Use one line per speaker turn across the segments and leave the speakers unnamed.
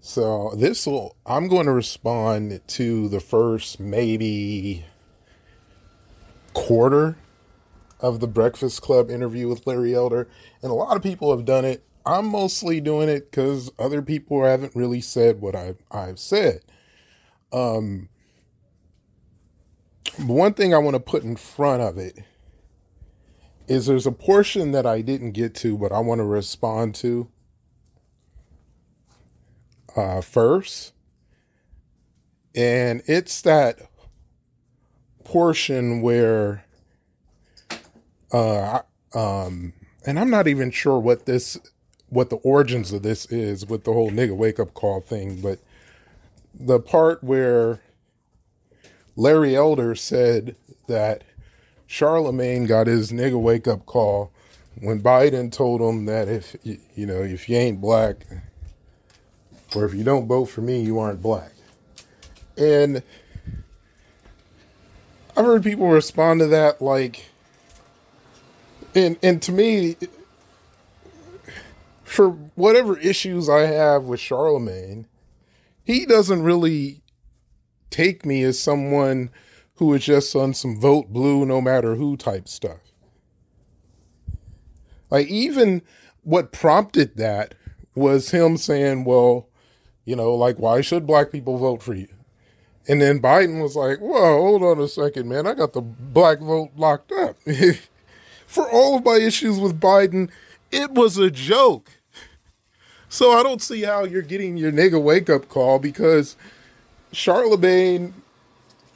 So I'm going to respond to the first maybe quarter of the Breakfast Club interview with Larry Elder. And a lot of people have done it. I'm mostly doing it because other people haven't really said what I've said. One thing I want to put in front of it is there's a portion that I didn't get to, but I want to respond to first. And it's that portion where, and I'm not even sure what the origins of this is with the whole nigga wake up call thing, but the part where Larry Elder said that Charlemagne got his nigga wake up call when Biden told him that if you ain't black, or if you don't vote for me, you aren't black. And I've heard people respond to that like, and to me, for whatever issues I have with Charlemagne, he doesn't really take me as someone who is just on some vote blue no matter who type stuff. Like, even what prompted that was him saying, well, like, why should black people vote for you? And then Biden was like, whoa, hold on a second, man. I got the black vote locked up. For all of my issues with Biden, it was a joke. So I don't see how you're getting your nigga wake up call, because Charlemagne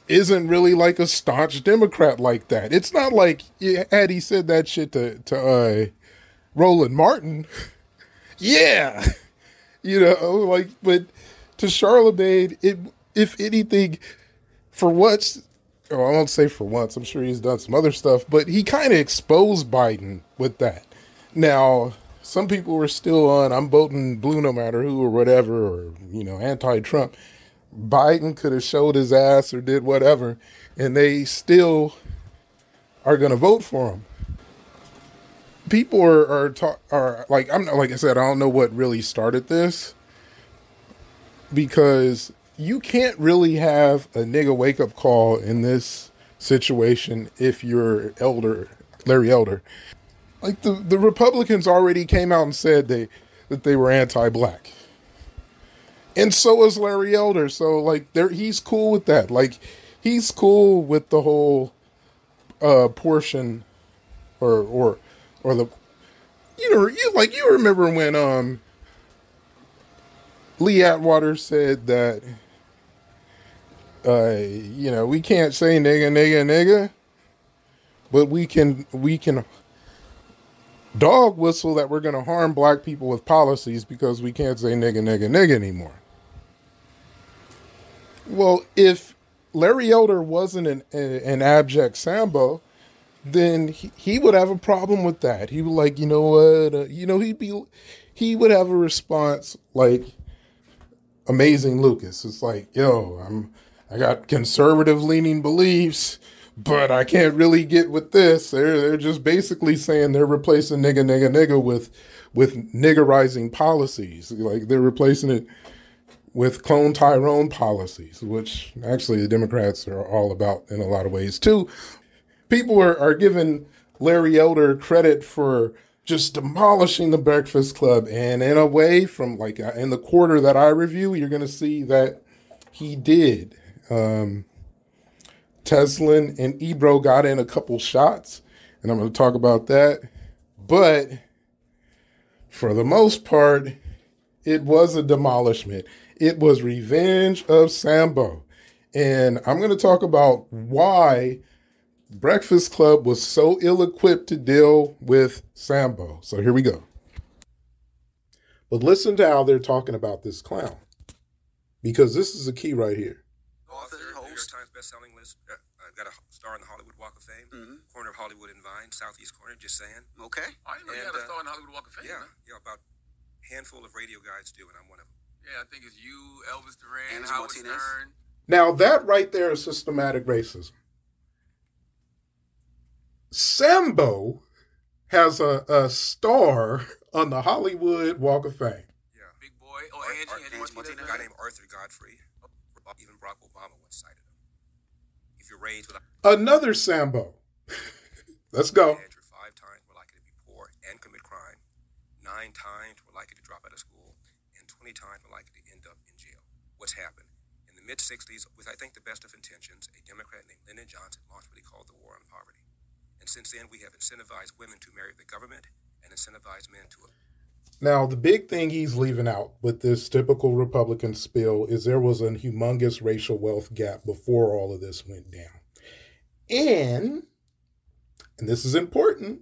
isn't really like a staunch Democrat like that. It's not like had he said that shit to Roland Martin. Yeah. But to Charlemagne, if anything, for once, I won't say for once, I'm sure he's done some other stuff, but he kind of exposed Biden with that. Now, some people were still on, I'm voting blue no matter who or whatever, or, anti-Trump. Biden could have showed his ass or did whatever, and they still are going to vote for him. People are like, like I said, I don't know what really started this, because you can't really have a nigga wake up call in this situation if you're Larry Elder. Like, the Republicans already came out and said that they were anti-black. And so is Larry Elder. So, like, he's cool with that. Like, he's cool with the whole portion or the, you remember when Lee Atwater said that we can't say nigga, but we can dog whistle that we're going to harm black people with policies because we can't say nigga anymore. Well, if Larry Elder wasn't an abject Sambo, then he would have a problem with that. He would like, he would have a response like Amazing Lucas. It's like, I got conservative leaning beliefs, but I can't really get with this. They're just basically saying they're replacing nigga with niggerizing policies. Like, they're replacing it with clone Tyrone policies, which actually the Democrats are all about in a lot of ways too. People are giving Larry Elder credit for just demolishing the Breakfast Club. And in a way, from like in the quarter that I review, you're going to see that he did. Teslin and Ebro got in a couple shots, and I'm going to talk about that. But for the most part, it was a demolishment. It was revenge of Sambo. And I'm going to talk about why Breakfast Club was so ill-equipped to deal with Sambo. So here we go. But listen to how they're talking about this clown, because this is the key right here.
Author, New York Times best-selling list. I've got a star in the Hollywood Walk of Fame. Mm-hmm. Corner of Hollywood and Vine, southeast corner, just saying.
Okay.
I didn't know you had a star in the Hollywood Walk of Fame.
Yeah, about a handful of radio guys do, and I'm one of them.
Yeah, I think it's you, Elvis Duran, Howard Stern.
Now, that right there is systematic racism. Sambo has a star on the Hollywood Walk of Fame.
Yeah, big boy.
A guy named Arthur Godfrey. Even Barack Obama once cited him. If you're raised with
another Sambo. Let's go.
You're 5 times more likely to be poor and commit crime, 9 times more likely to drop out of school, and 20 times more likely to end up in jail. What's happened? In the mid-'60s, with I think the best of intentions, a Democrat named Lyndon Johnson launched what he called the War on Poverty. And since then, we have incentivized women to marry the government and incentivized men to...
Now, the big thing he's leaving out with this typical Republican spill is there was a humongous racial wealth gap before all of this went down. And this is important,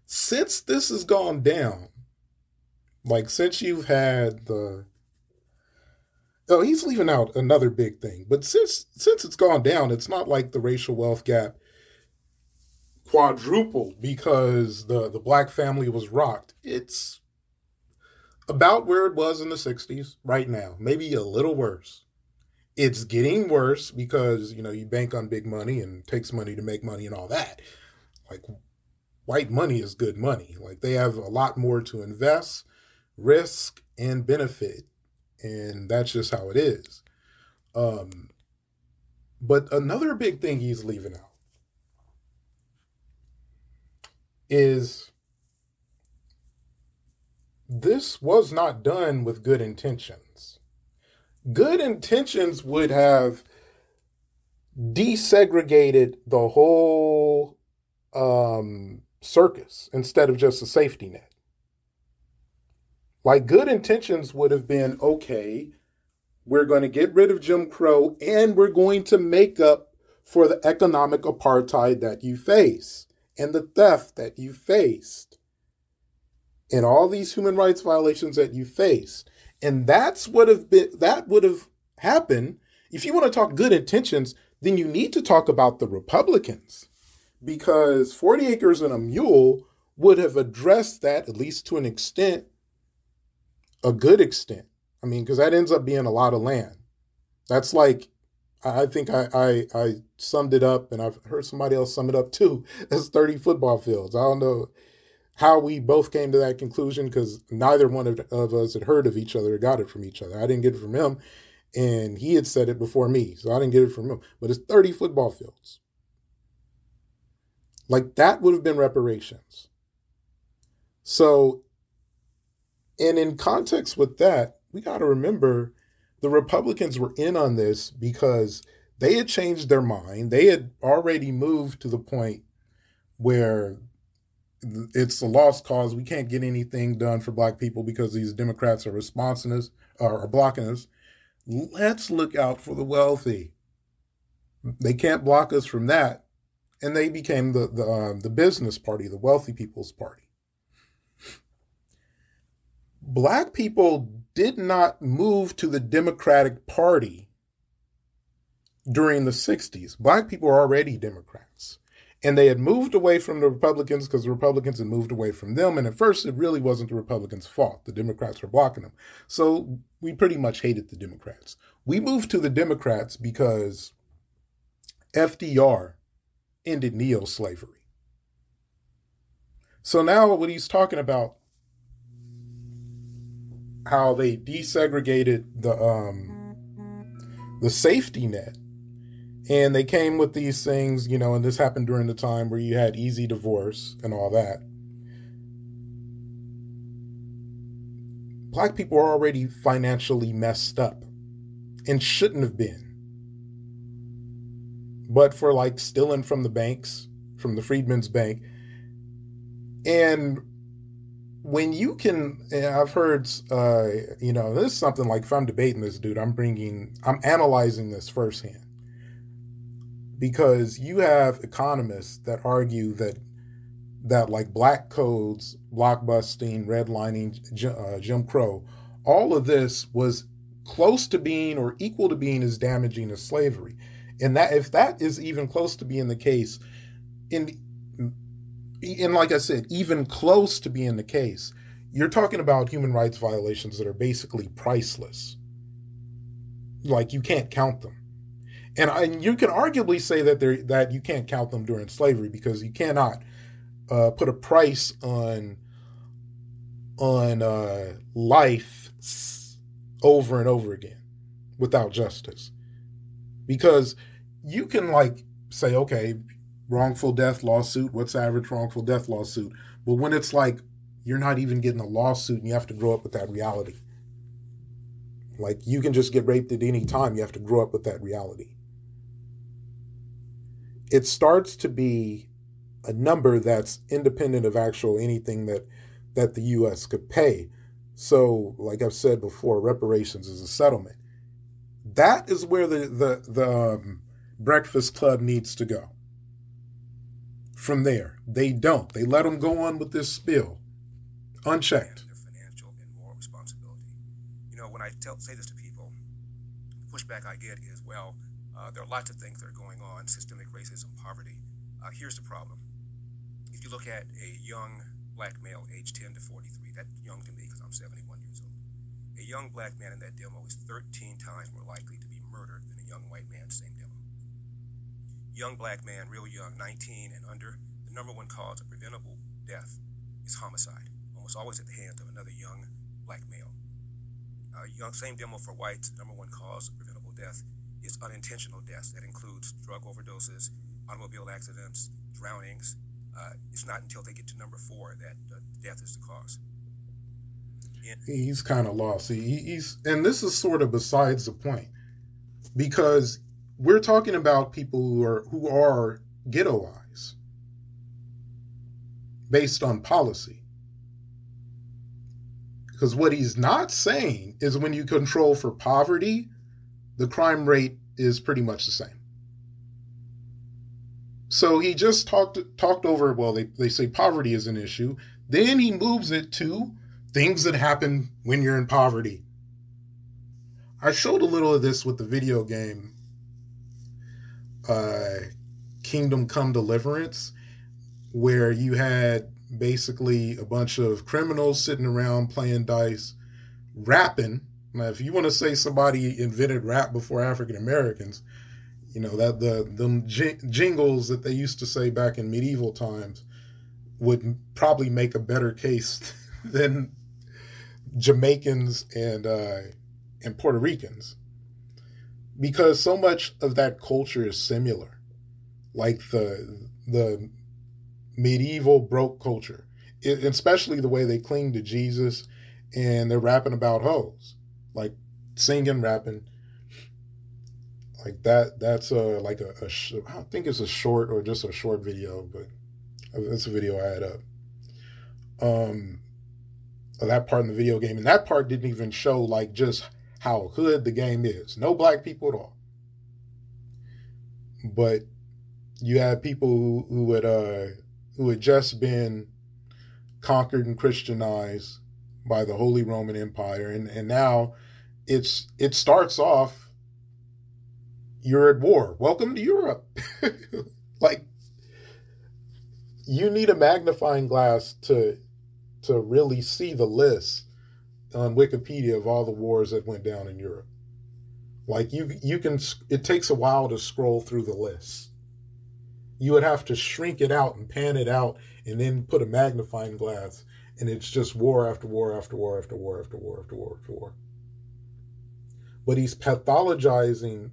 since this has gone down, like since you've had he's leaving out another big thing, but since it's gone down, it's not like the racial wealth gap quadrupled because the black family was rocked. It's about where it was in the 60s right now, maybe a little worse. It's getting worse because, you bank on big money and it takes money to make money and all that. Like, white money is good money. Like, they have a lot more to invest, risk, and benefit. And that's just how it is. But another big thing he's leaving out is this was not done with good intentions. Good intentions would have desegregated the whole circus instead of just a safety net. Like, good intentions would have been, okay, we're going to get rid of Jim Crow and we're going to make up for the economic apartheid that you face and the theft that you faced and all these human rights violations that you faced. And that would have happened. If you want to talk good intentions, then you need to talk about the Republicans, because 40 acres and a mule would have addressed that, at least to an extent, a good extent. I mean, because that ends up being a lot of land. That's like, I think I summed it up, and I've heard somebody else sum it up too, as 30 football fields. I don't know how we both came to that conclusion, because neither one of us had heard of each other or got it from each other. I didn't get it from him, and he had said it before me, so I didn't get it from him. But it's 30 football fields. Like, that would have been reparations. So, and in context with that, we got to remember the Republicans were in on this because they had changed their mind. They had already moved to the point where it's a lost cause. We can't get anything done for black people because these Democrats are responsive us or are blocking us. Let's look out for the wealthy. They can't block us from that. And they became the business party, the wealthy people's party. Black people did not move to the Democratic Party during the 60s. Black people were already Democrats. And they had moved away from the Republicans because the Republicans had moved away from them. And at first, it really wasn't the Republicans' fault. The Democrats were blocking them. So we pretty much hated the Democrats. We moved to the Democrats because FDR ended neo-slavery. So now what he's talking about, how they desegregated the safety net. And they came with these things, and this happened during the time where you had easy divorce and all that. Black people are already financially messed up and shouldn't have been. But for stealing from the banks, from the Freedmen's Bank. And when you can, I've heard, this is something like, if I'm debating this dude, I'm analyzing this firsthand. Because you have economists that argue that like black codes, blockbusting, redlining, Jim Crow, all of this was close to being or equal to being as damaging as slavery. And that, if that is even close to being the case, and like I said, even close to being the case, you're talking about human rights violations that are basically priceless. Like, you can't count them. And you can arguably say that you can't count them during slavery, because you cannot put a price on on life over and over again without justice. Because you can like say, okay, wrongful death lawsuit, what's the average wrongful death lawsuit? But when it's like you're not even getting a lawsuit and you have to grow up with that reality. Like you can just get raped at any time, you have to grow up with that reality. It starts to be a number that's independent of actual anything that the U.S. could pay. So, like I've said before, reparations is a settlement. That is where the Breakfast Club needs to go. From there, they don't. They let them go on with this spill, unchecked.
Their financial and moral responsibility. You know, when I say this to people, the pushback I get is, well, there are lots of things that are going on, systemic racism, poverty. Here's the problem. If you look at a young black male aged 10 to 43, that's young to me because I'm 71 years old. A young black man in that demo is 13 times more likely to be murdered than a young white man, same demo. Young black man, real young, 19 and under, the number one cause of preventable death is homicide, almost always at the hands of another young black male. Same demo for whites, the number one cause of preventable death is unintentional deaths. That includes drug overdoses, automobile accidents, drownings. It's not until they get to number 4 that death is the cause.
He's kind of lost. And this is sort of besides the point, because we're talking about people who are ghettoized based on policy. Because what he's not saying is when you control for poverty, the crime rate is pretty much the same. So he just talked over, well, they say poverty is an issue. Then he moves it to things that happen when you're in poverty. I showed a little of this with the video game Kingdom Come Deliverance, where you had basically a bunch of criminals sitting around playing dice, rapping. Now, if you want to say somebody invented rap before African Americans, you know, that the jingles that they used to say back in medieval times would probably make a better case than Jamaicans and Puerto Ricans, because so much of that culture is similar, like the medieval broke culture, especially the way they cling to Jesus, and they're rapping about hoes, like singing, rapping. Like that's like a I don't think it's a short or just a short video, but it's a video I had up. That part in the video game, and that part didn't even show like just how hood the game is. No black people at all. But you had people who had just been conquered and Christianized by the Holy Roman Empire, and now it starts off, you're at war. Welcome to Europe. Like, you need a magnifying glass to really see the list on Wikipedia of all the wars that went down in Europe. Like, you can, it takes a while to scroll through the list. You would have to shrink it out and pan it out and then put a magnifying glass, and it's just war after war after war after war after war after war after war. But he's pathologizing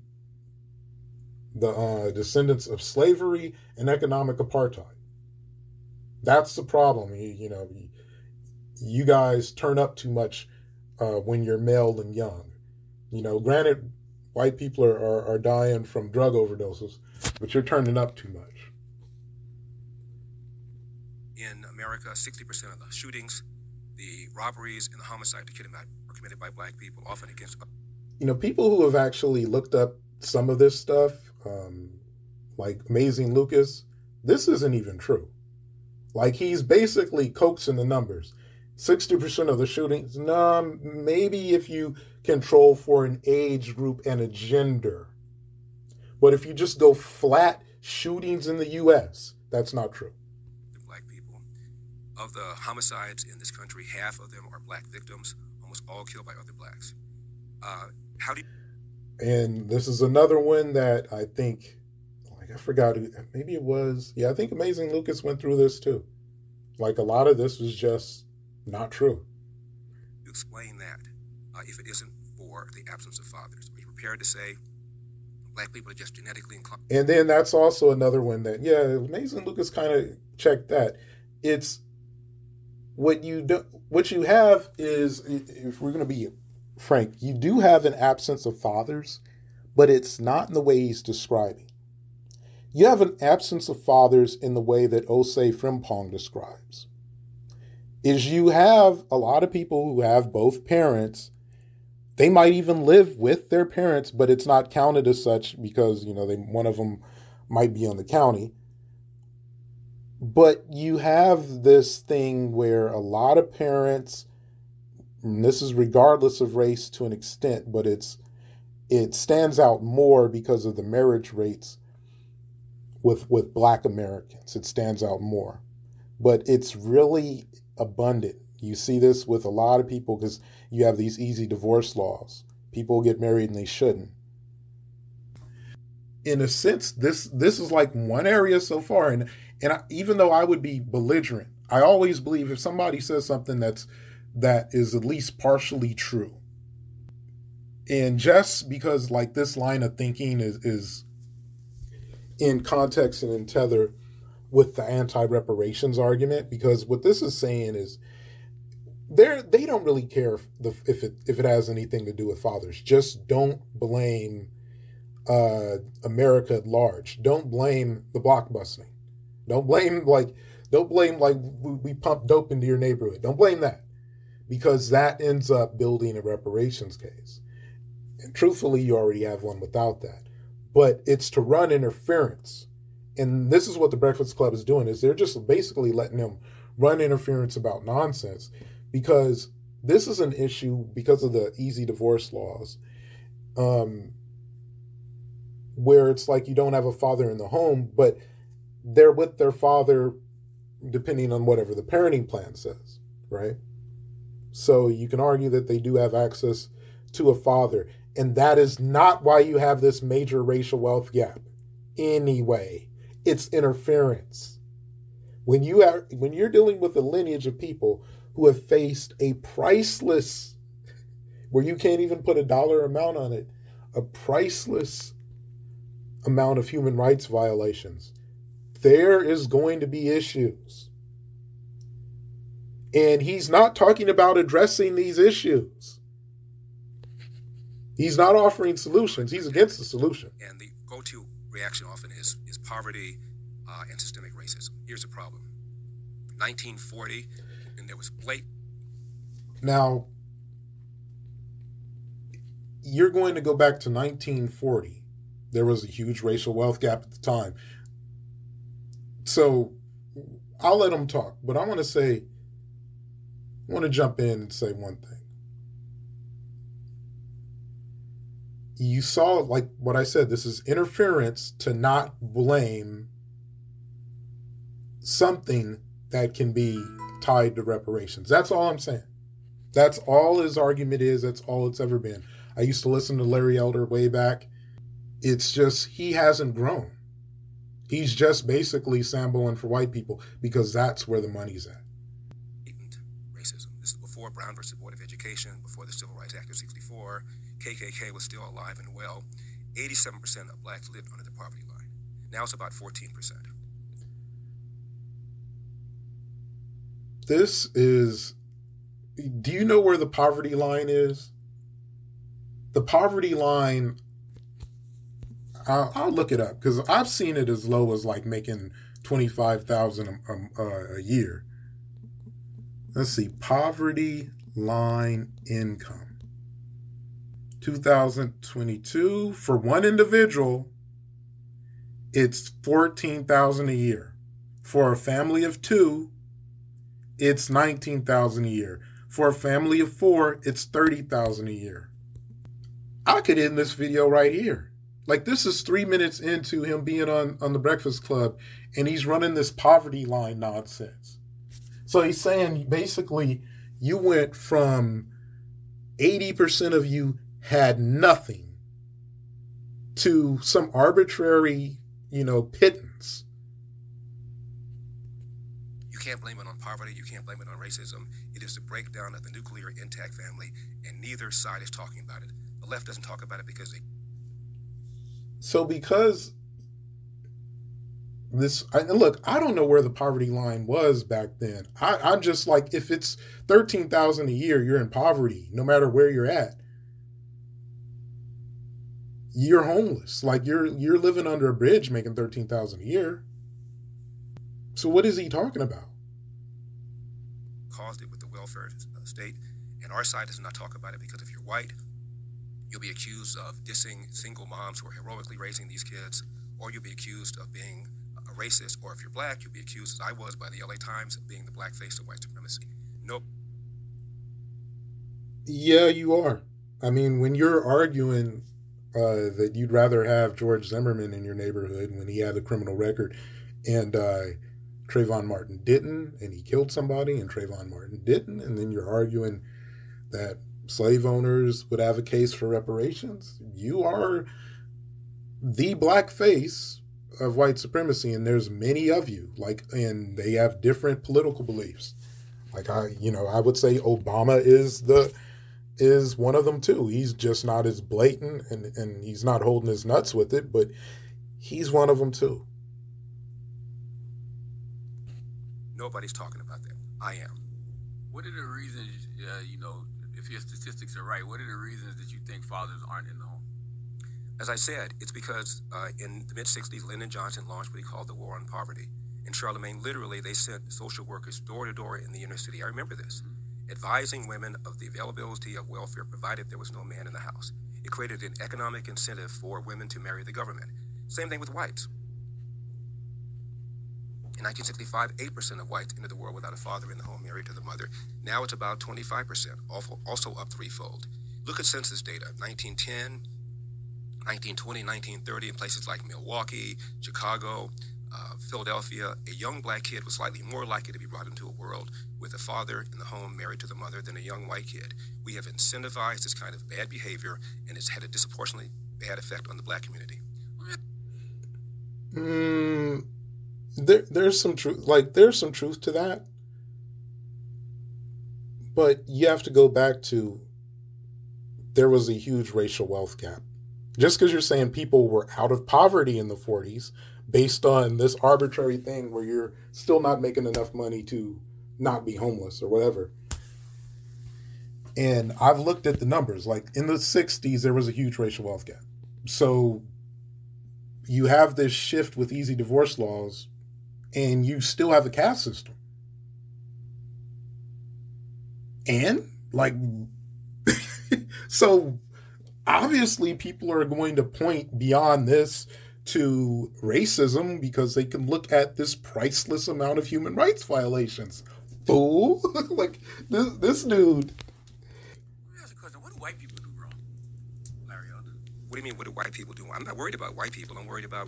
the descendants of slavery and economic apartheid. That's the problem. You guys turn up too much when you're male and young. Granted, white people are dying from drug overdoses, but you're turning up too much.
In America, 60% of the shootings, the robberies, and the homicides are committed by black people, often against...
People who have actually looked up some of this stuff, like Amazing Lucas, this isn't even true. Like, he's basically coaxing the numbers. 60% of the shootings, maybe if you control for an age group and a gender. But if you just go flat shootings in the U.S., that's not true.
Black people. Of the homicides in this country, half of them are black victims, almost all killed by other blacks.
And this is another one that I think, I forgot, maybe it was, I think Amazing Lucas went through this too. Like, a lot of this was just not true.
explain that if it isn't for the absence of fathers? Are you prepared to say black people are just genetically inclined?
And then that's also another one that, Mays and Lucas kind of checked that. It's what you have is, if we're going to be frank, you do have an absence of fathers, but it's not in the way he's describing. You have an absence of fathers in the way that Osei Frimpong describes. Is you have a lot of people who have both parents. They might even live with their parents, but it's not counted as such because, one of them might be on the county. But you have this thing where a lot of parents, and this is regardless of race to an extent, but it stands out more because of the marriage rates with Black Americans. It stands out more. But it's really abundant. You see this with a lot of people because you have these easy divorce laws. People get married and they shouldn't. In a sense, this is like one area so far. And even though I would be belligerent, I always believe if somebody says something that is at least partially true. And just because like this line of thinking is in context and in tether with the anti-reparations argument, because what this is saying is they don't really care if it has anything to do with fathers. Just don't blame America at large. Don't blame the blockbusting. Don't blame like we pump dope into your neighborhood. Don't blame that, because that ends up building a reparations case. And truthfully, you already have one without that. But it's to run interference. And this is what the Breakfast Club is doing, is they're just basically letting them run interference about nonsense, because this is an issue because of the easy divorce laws, where it's like you don't have a father in the home, but they're with their father depending on whatever the parenting plan says, right? So you can argue that they do have access to a father. And that is not why you have this major racial wealth gap. Anyway, it's interference. When you're dealing with a lineage of people who have faced a priceless, where you can't even put a dollar amount on it, a priceless amount of human rights violations, there is going to be issues. And he's not talking about addressing these issues. He's not offering solutions. He's against the solution.
And the go-to reaction often is poverty and systemic racism. Here's the problem. 1940, and there was blatant.
Now, you're going to go back to 1940. There was a huge racial wealth gap at the time. So I'll let him talk, but I want to jump in and say one thing. You saw, like what I said, this is interference to not blame something that can be tied to reparations. That's all I'm saying. That's all his argument is. That's all it's ever been. I used to listen to Larry Elder way back. It's just he hasn't grown. He's just basically samboing for white people because that's where the money's at.
Racism. This is before Brown versus Board of Education, before the Civil Rights Act of 64. KKK was still alive and well. 87% of blacks lived under the poverty line. Now it's about 14%.
This is, do you know where the poverty line is? The poverty line, I'll look it up because I've seen it as low as like making $25,000 a year. Let's see, poverty line income. 2022 for one individual, it's $14,000 a year. For a family of two, it's $19,000 a year. For a family of four, it's $30,000 a year. I could end this video right here. Like, this is 3 minutes into him being on the Breakfast Club, and he's running this poverty line nonsense. So he's saying, basically, you went from 80% of you had nothing to some arbitrary, pittance.
can't blame it on poverty. You can't blame it on racism. It is the breakdown of the nuclear intact family, and neither side is talking about it. The left doesn't talk about it because they...
So because look, I don't know where the poverty line was back then. I'm just like, if it's $13,000 a year, you're in poverty, no matter where you're at. You're homeless. Like you're living under a bridge making $13,000 a year. So what is he talking about?
Caused it with the welfare state, and our side does not talk about it because if you're white, you'll be accused of dissing single moms who are heroically raising these kids, or you'll be accused of being a racist, or if you're black, you'll be accused, as I was by the LA Times, of being the black face of white supremacy. Nope.
Yeah, you are. I mean, when you're arguing that you'd rather have George Zimmerman in your neighborhood when he had a criminal record, and Trayvon Martin didn't, and he killed somebody, and Trayvon Martin didn't, and then you're arguing that slave owners would have a case for reparations. You are the black face of white supremacy, and there's many of you, and they have different political beliefs. Like I would say Obama is one of them too. He's just not as blatant, and he's not holding his nuts with it, but he's one of them too.
Nobody's talking about that. I am.
What are the reasons, if your statistics are right, what are the reasons that you think fathers aren't in the home?
As I said, it's because in the mid-'60s, Lyndon Johnson launched what he called the War on Poverty. In Charlemagne, literally, they sent social workers door to door in the inner city. I remember this. Advising women of the availability of welfare provided there was no man in the house. It created an economic incentive for women to marry the government. Same thing with whites. In 1965, 8% of whites entered the world without a father in the home, married to the mother. Now it's about 25%, also up threefold. Look at census data, 1910, 1920, 1930, in places like Milwaukee, Chicago, Philadelphia. A young black kid was slightly more likely to be brought into a world with a father in the home, married to the mother, than a young white kid. We have incentivized this kind of bad behavior, and it's had a disproportionately bad effect on the black community.
There's some truth. There's some truth to that, but you have to go back to there was a huge racial wealth gap. Just because you're saying people were out of poverty in the 40s based on this arbitrary thing where you're still not making enough money to not be homeless or whatever. And I've looked at the numbers. Like in the 60s, there was a huge racial wealth gap. So you have this shift with easy divorce laws, and you still have a caste system. And so obviously people are going to point beyond this to racism because they can look at this priceless amount of human rights violations. Fool. This dude.
Let me ask you a question. What do white people do wrong, Larry Elder?
What do you mean, what do white people do? I'm not worried about white people. I'm worried about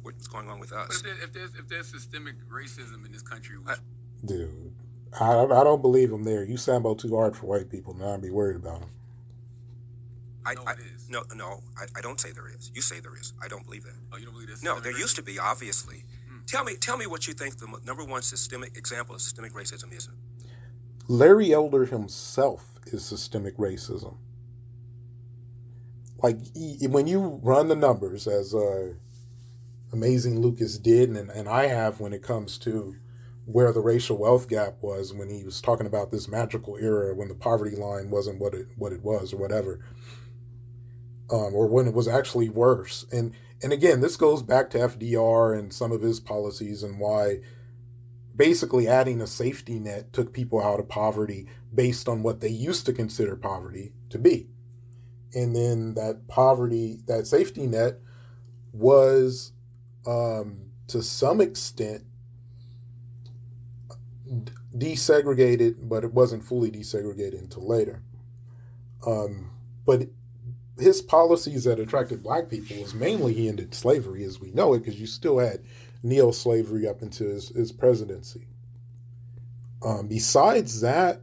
what's going on with us.
But if there's systemic racism in this country...
Dude, I don't believe him there. You sambo too hard for white people, now I'd be worried about him.
No, I don't say there is. You say there is. I don't believe that.
Oh, you don't believe this?
No, there used to be, obviously. Tell me what you think the number one systemic example of systemic racism is.
Larry Elder himself is systemic racism. When you run the numbers, as Amazing Lucas did, and I have when it comes to where the racial wealth gap was when he was talking about this magical era when the poverty line wasn't what it was or whatever. Or when it was actually worse. And again, this goes back to FDR and some of his policies and why basically adding a safety net took people out of poverty based on what they used to consider poverty to be. And then that safety net was, to some extent, desegregated, but it wasn't fully desegregated until later. But his policies that attracted black people was mainly he ended slavery as we know it, because you still had neo-slavery up into his presidency. Besides that,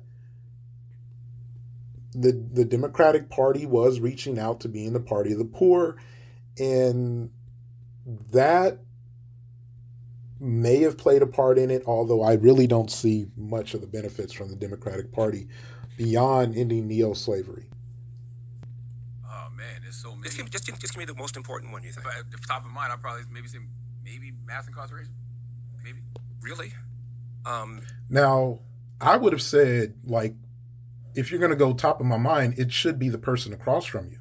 the Democratic Party was reaching out to being the party of the poor, and that may have played a part in it, although I really don't see much of the benefits from the Democratic Party beyond ending neo-slavery.
Oh man, there's so many.
Just give me the most important one, you think?
But at the top of mind, I'll probably maybe say mass incarceration. Maybe.
Really?
Now, I would have said, like, if you're going to go top of my mind, it should be the person across from you.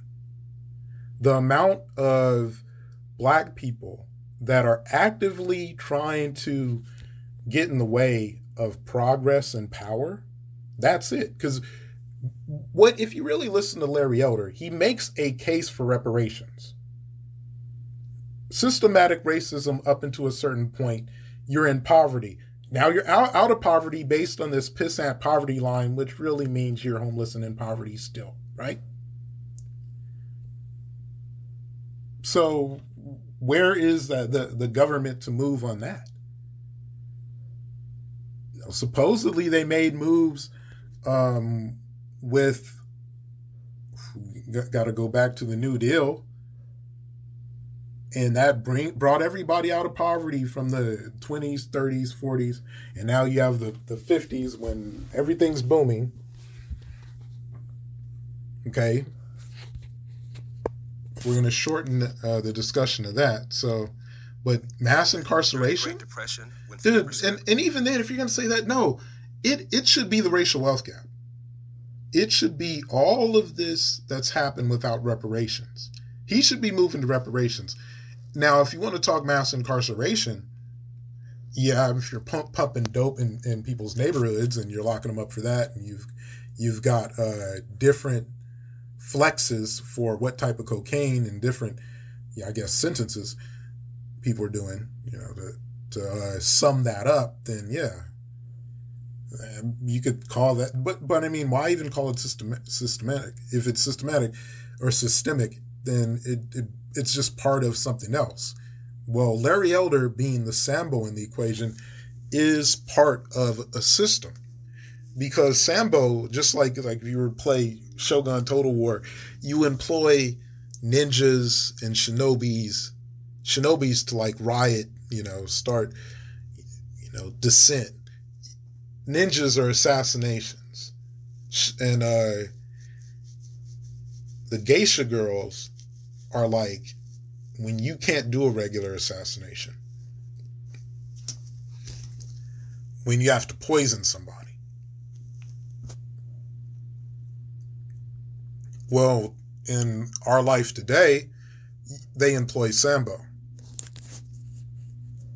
The amount of black people that are actively trying to get in the way of progress and power, that's it. Because if you really listen to Larry Elder, he makes a case for reparations. Systematic racism up until a certain point, you're in poverty. Now you're out of poverty based on this pissant poverty line, which really means you're homeless and in poverty still, right? So where is the government to move on that? Supposedly they made moves with, got to go back to the New Deal, and that brought everybody out of poverty from the 20s, 30s, 40s, and now you have the 50s when everything's booming. Okay. We're going to shorten the discussion of that. So, but mass incarceration,
Great Depression,
dude, and even then, if you're going to say that, no, it should be the racial wealth gap. It should be all of this that's happened without reparations. He should be moving to reparations. Now, if you want to talk mass incarceration, yeah, if you're pumping dope in people's neighborhoods and you're locking them up for that, and you've got different flexes for what type of cocaine and different, I guess, sentences people are doing, to sum that up, then yeah, you could call that. But I mean, why even call it systematic? If it's systematic or systemic, then it's just part of something else. Well, Larry Elder, being the Sambo in the equation, is part of a system. Because Sambo, just like if you were to play Shogun Total War, you employ ninjas and shinobis to like riot, start, dissent. Ninjas are assassinations. And the geisha girls are like when you can't do a regular assassination. When you have to poison somebody. Well, in our life today, they employ Sambo.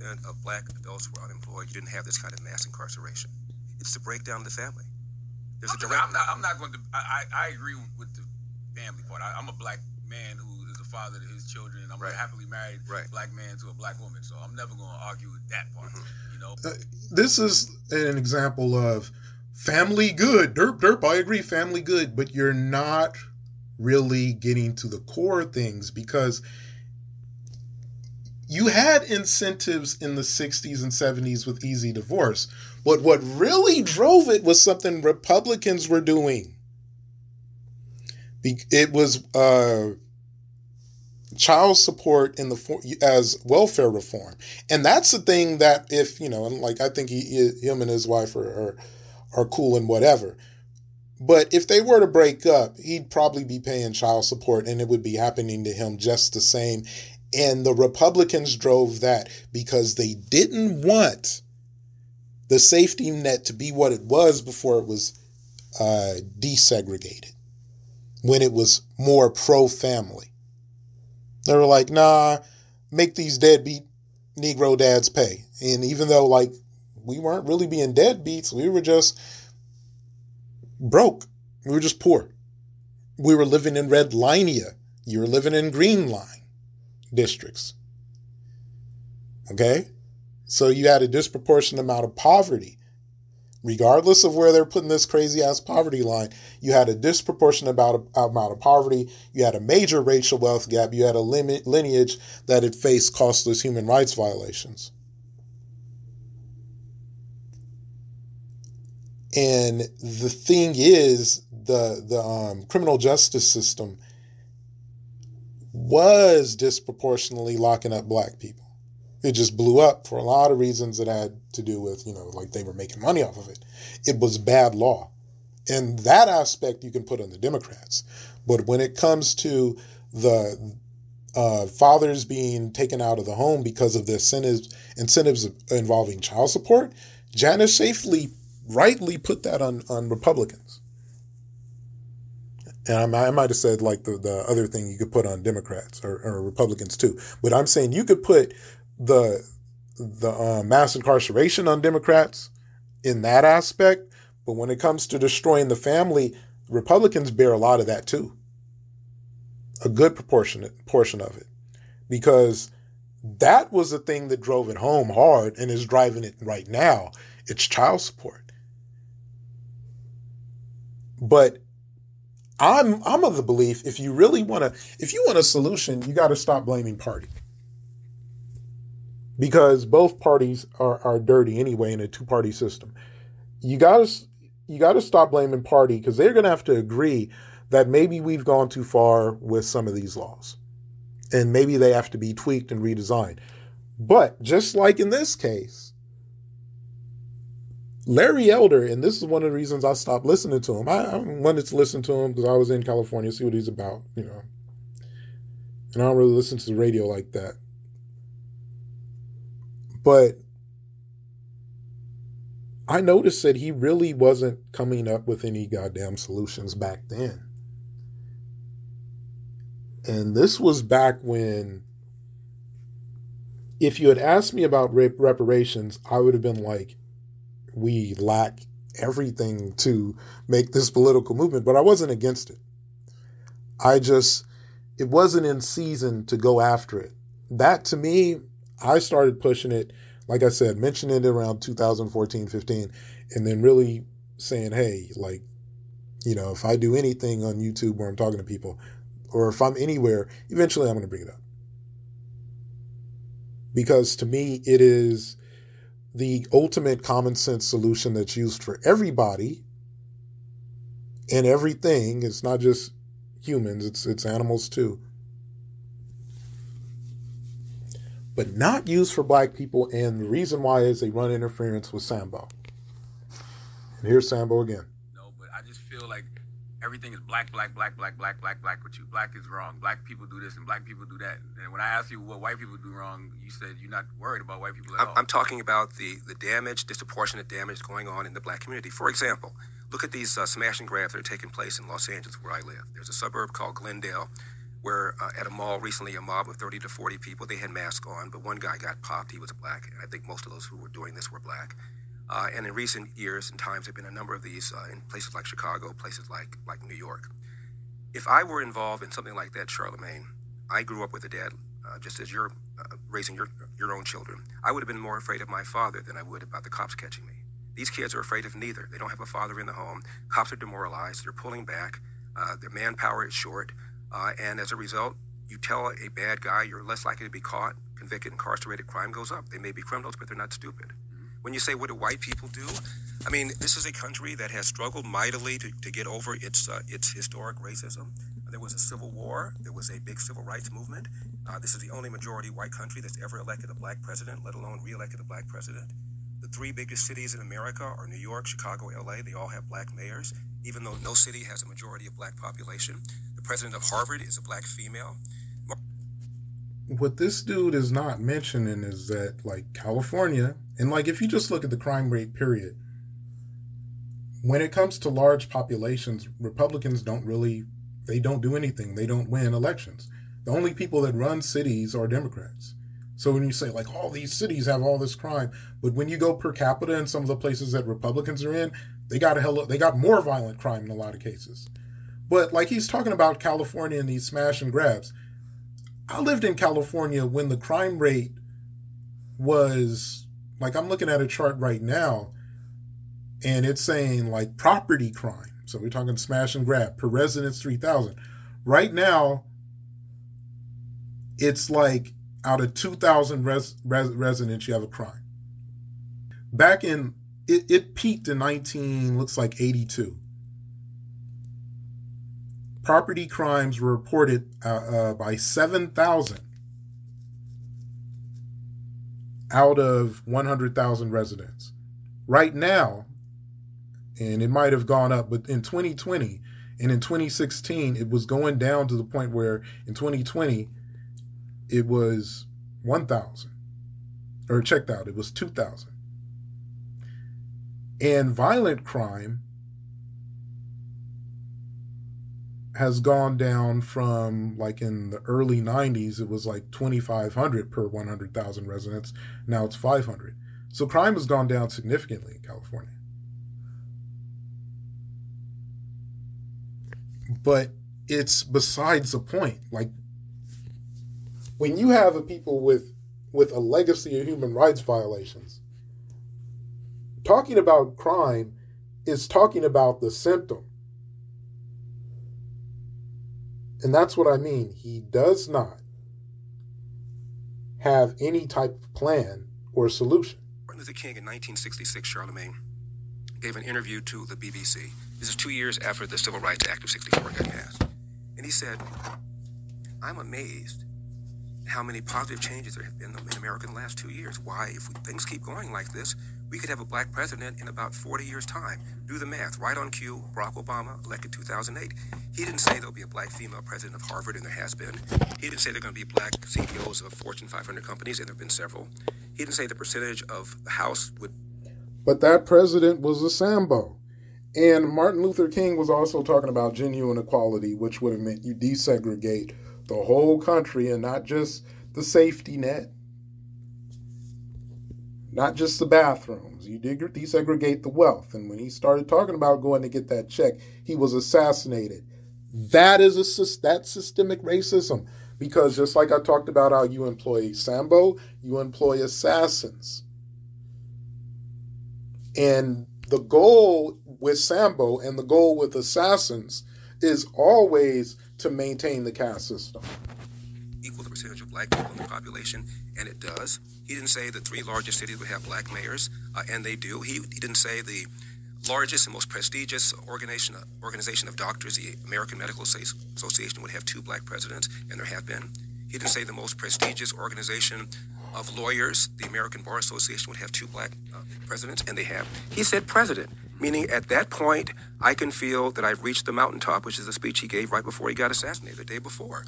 And of black adults who were unemployed, you didn't have this kind of mass incarceration. It's the breakdown of the family. There's a direct.
I'm not going to. I agree with the family part. I'm a black man who is a father to his children, and I'm a happily married black man to a black woman. So I'm never going to argue with that part.
This is an example of family good. Derp. I agree, family good, but you're not really getting to the core things, because you had incentives in the 60s and 70s with easy divorce. But what really drove it was something Republicans were doing. It was child support as welfare reform. And that's the thing that if, I think him and his wife are cool and whatever. But if they were to break up, he'd probably be paying child support and it would be happening to him just the same. And the Republicans drove that because they didn't want the safety net to be what it was before it was desegregated, when it was more pro-family. They were like, nah, make these deadbeat Negro dads pay. And even though, we weren't really being deadbeats, we were just broke. We were just poor. We were living in red linea. You were living in green line districts. Okay? So you had a disproportionate amount of poverty. Regardless of where they're putting this crazy ass poverty line, you had a disproportionate amount of poverty. You had a major racial wealth gap. You had a lineage that had faced costless human rights violations. And the thing is, the criminal justice system was disproportionately locking up black people. It just blew up for a lot of reasons that had to do with, like they were making money off of it. It was bad law. And that aspect you can put on the Democrats. But when it comes to the fathers being taken out of the home because of the incentives involving child support, Janice safely, rightly put that on Republicans. And I might have said like the other thing you could put on Democrats or Republicans too. But I'm saying you could put the mass incarceration on Democrats in that aspect. But when it comes to destroying the family, Republicans bear a lot of that too. A good portion of it. Because that was the thing that drove it home hard and is driving it right now. It's child support. But I'm of the belief if you want a solution, you got to stop blaming party. Because both parties are dirty anyway in a two-party system. You got to stop blaming party because they're going to have to agree that maybe we've gone too far with some of these laws. And maybe they have to be tweaked and redesigned. But just like in this case, Larry Elder, and this is one of the reasons I stopped listening to him. I wanted to listen to him because I was in California, see what he's about, And I don't really listen to the radio like that. But I noticed that he really wasn't coming up with any goddamn solutions back then. And this was back when, if you had asked me about reparations, I would have been like, we lack everything to make this political movement. But I wasn't against it. It wasn't in season to go after it. That to me, I started pushing it, like I said, mentioning it around 2014, 15, and then really saying, hey, like, if I do anything on YouTube where I'm talking to people, or if I'm anywhere, eventually I'm going to bring it up. Because to me, it is the ultimate common sense solution that's used for everybody and everything. It's not just humans, it's animals too. But not used for black people, and the reason why is they run interference with Sambo. And here's Sambo again.
No, but I just feel like everything is black with you. Black is wrong. Black people do this and black people do that. And when I asked you what white people do wrong, you said you're not worried about white people at all.
I'm talking about the damage, disproportionate damage going on in the black community. For example, look at these smash and grabs that are taking place in Los Angeles, where I live. There's a suburb called Glendale, where at a mall recently, a mob of 30 to 40 people, they had masks on, but one guy got popped. He was black. And I think most of those who were doing this were black. And in recent years and times, there have been a number of these in places like Chicago, places like New York. If I were involved in something like that, Charlemagne, I grew up with a dad, just as you're raising your own children. I would have been more afraid of my father than I would about the cops catching me. These kids are afraid of neither. They don't have a father in the home. Cops are demoralized. They're pulling back. Their manpower is short. And as a result, you tell a bad guy you're less likely to be caught, convicted, incarcerated, crime goes up. They may be criminals, but they're not stupid. When you say, what do white people do? I mean, this is a country that has struggled mightily to get over its historic racism. There was a civil war. There was a big civil rights movement. This is the only majority white country that's ever elected a black president, let alone re-elected a black president. The three biggest cities in America are New York, Chicago, LA. They all have black mayors, even though no city has a majority of black population. The president of Harvard is a black female.
What this dude is not mentioning is that, like, California, and like if you just look at the crime rate period, when it comes to large populations, Republicans don't do anything. They don't win elections. The only people that run cities are Democrats. So when you say, like, all these cities have all this crime, but when you go per capita in some of the places that Republicans are in, they got more violent crime in a lot of cases. But like he's talking about California and these smash and grabs. I lived in California when the crime rate was, like, I'm looking at a chart right now, and it's saying, like, property crime. So we're talking smash and grab per residence 3,000. Right now, it's like out of 2,000 residents, you have a crime. Back in, it peaked in 82. Property crimes were reported by 7,000 out of 100,000 residents. Right now, and it might have gone up, but in 2020 and in 2016, it was going down to the point where in 2020, it was 1,000. Or checked out, it was 2,000. And violent crime has gone down from, like, in the early 90s, it was like 2,500 per 100,000 residents. Now it's 500. So crime has gone down significantly in California. But it's besides the point. Like, when you have a people with a legacy of human rights violations, talking about crime is talking about the symptom. And that's what I mean. He does not have any type of plan or solution.
Martin Luther King in 1966, Charlemagne, gave an interview to the BBC. This is 2 years after the Civil Rights Act of 64 got passed. And he said, I'm amazed how many positive changes there have been in America in the last 2 years. Why, if things keep going like this, we could have a black president in about 40 years' time. Do the math. Right on cue, Barack Obama, elected 2008. He didn't say there'll be a black female president of Harvard, and there has been. He didn't say there are going to be black CEOs of Fortune 500 companies, and there have been several. He didn't say the percentage of the House would...
But that president was a Sambo. And Martin Luther King was also talking about genuine equality, which would have meant you desegregate the whole country and not just the safety net, not just the bathrooms. You desegregate the wealth. And when he started talking about going to get that check, he was assassinated. That's systemic racism. Because just like I talked about how you employ Sambo, you employ assassins. And the goal with Sambo and the goal with assassins is always to maintain the caste system.
Equal the percentage of black people in the population, and it does. He didn't say the 3 largest cities would have black mayors, and they do. He didn't say the largest and most prestigious organization of doctors, the American Medical Association, would have 2 black presidents, and there have been. He didn't say the most prestigious organization of lawyers, the American Bar Association, would have 2 black presidents, and they have. He said president, meaning at that point, I can feel that I've reached the mountaintop, which is the speech he gave right before he got assassinated, the day before.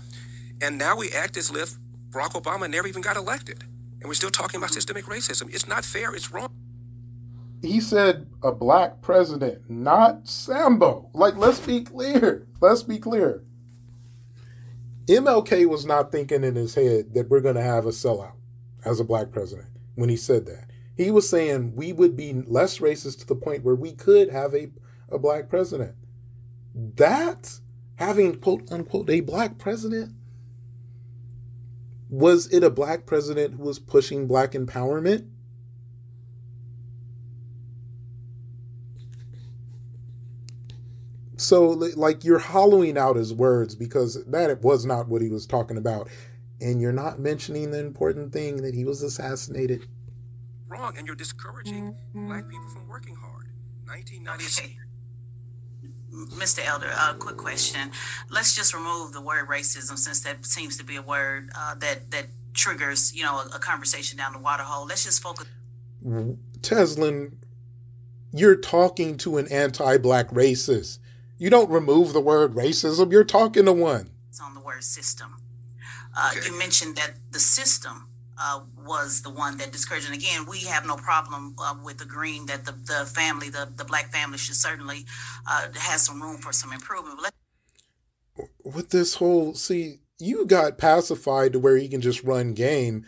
And now we act as if Barack Obama never even got elected. And we're still talking about systemic racism. It's not fair. It's wrong.
He said a black president, not Sambo. Like, let's be clear. Let's be clear. MLK was not thinking in his head that we're going to have a sellout as a black president when he said that. He was saying we would be less racist to the point where we could have a black president. That, having quote unquote a black president, was it a black president who was pushing black empowerment? So, like, you're hollowing out his words because that was not what he was talking about. And you're not mentioning the important thing that he was assassinated.
Wrong, and you're discouraging black people from working hard. 1996.
Okay. Mr. Elder, quick question. Let's just remove the word racism, since that seems to be a word that triggers, a conversation down the water hole. Let's just focus.
Teslin, you're talking to an anti-black racist. You don't remove the word racism. You're talking to one.
It's on the word system.
Okay.
You mentioned that the system was the one that discouraged. And again, we have no problem with agreeing that the family, the black family, should certainly have some room for some improvement.
With this whole, you got pacified to where he can just run game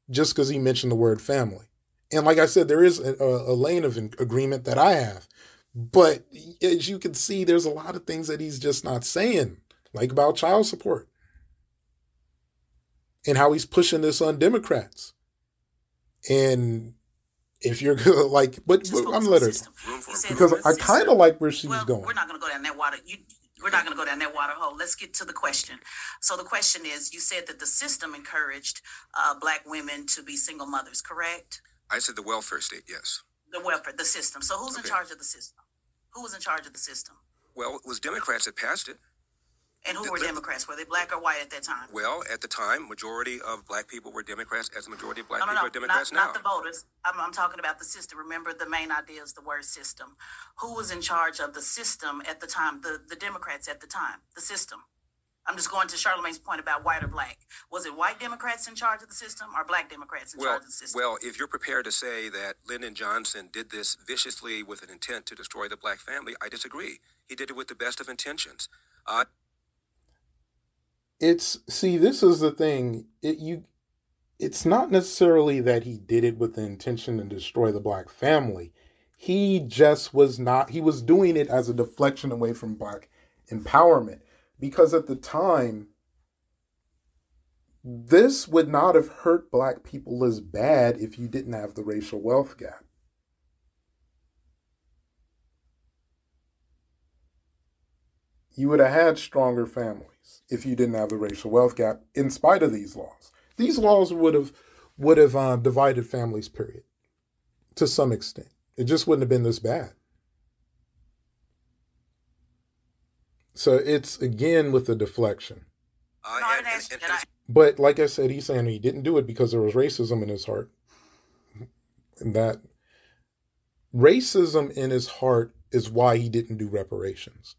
just because he mentioned the word family. And like I said, there is a lane of agreement that I have. But as you can see, there's a lot of things that he's just not saying, like about child support. And how he's pushing this on Democrats. And if you're like, but I'm let her, because I kind of like where she's going.
We're not going to go down that water. We're not going to go down that water hole. Let's get to the question. So the question is, you said that the system encouraged black women to be single mothers, correct?
I said the welfare state, yes.
The welfare, the system. So who's in charge of the system? Who was in charge of the system?
Well, it was Democrats that passed it.
And who were Democrats? Were they black or white at that time?
Well, at the time, majority of black people were Democrats, as the majority of black
No,
people are Democrats now.
not the voters. I'm talking about the system. Remember, the main idea is the word system. Who was in charge of the system at the time? The Democrats at the time. The system. I'm just going to Charlamagne's point about white or black. Was it white Democrats in charge of the system or black Democrats in charge of the system?
Well, if you're prepared to say that Lyndon Johnson did this viciously with an intent to destroy the black family, I disagree. He did it with the best of intentions.
This is the thing. It's not necessarily that he did it with the intention to destroy the black family. He just was not, he was doing it as a deflection away from black empowerment. Because at the time, this would not have hurt black people as bad if you didn't have the racial wealth gap. You would have had stronger families if you didn't have the racial wealth gap, in spite of these laws. These laws would have divided families, period, to some extent. It just wouldn't have been this bad. So it's, again, with the deflection. But like I said, he's saying he didn't do it because there was racism in his heart. And that racism in his heart is why he didn't do reparations.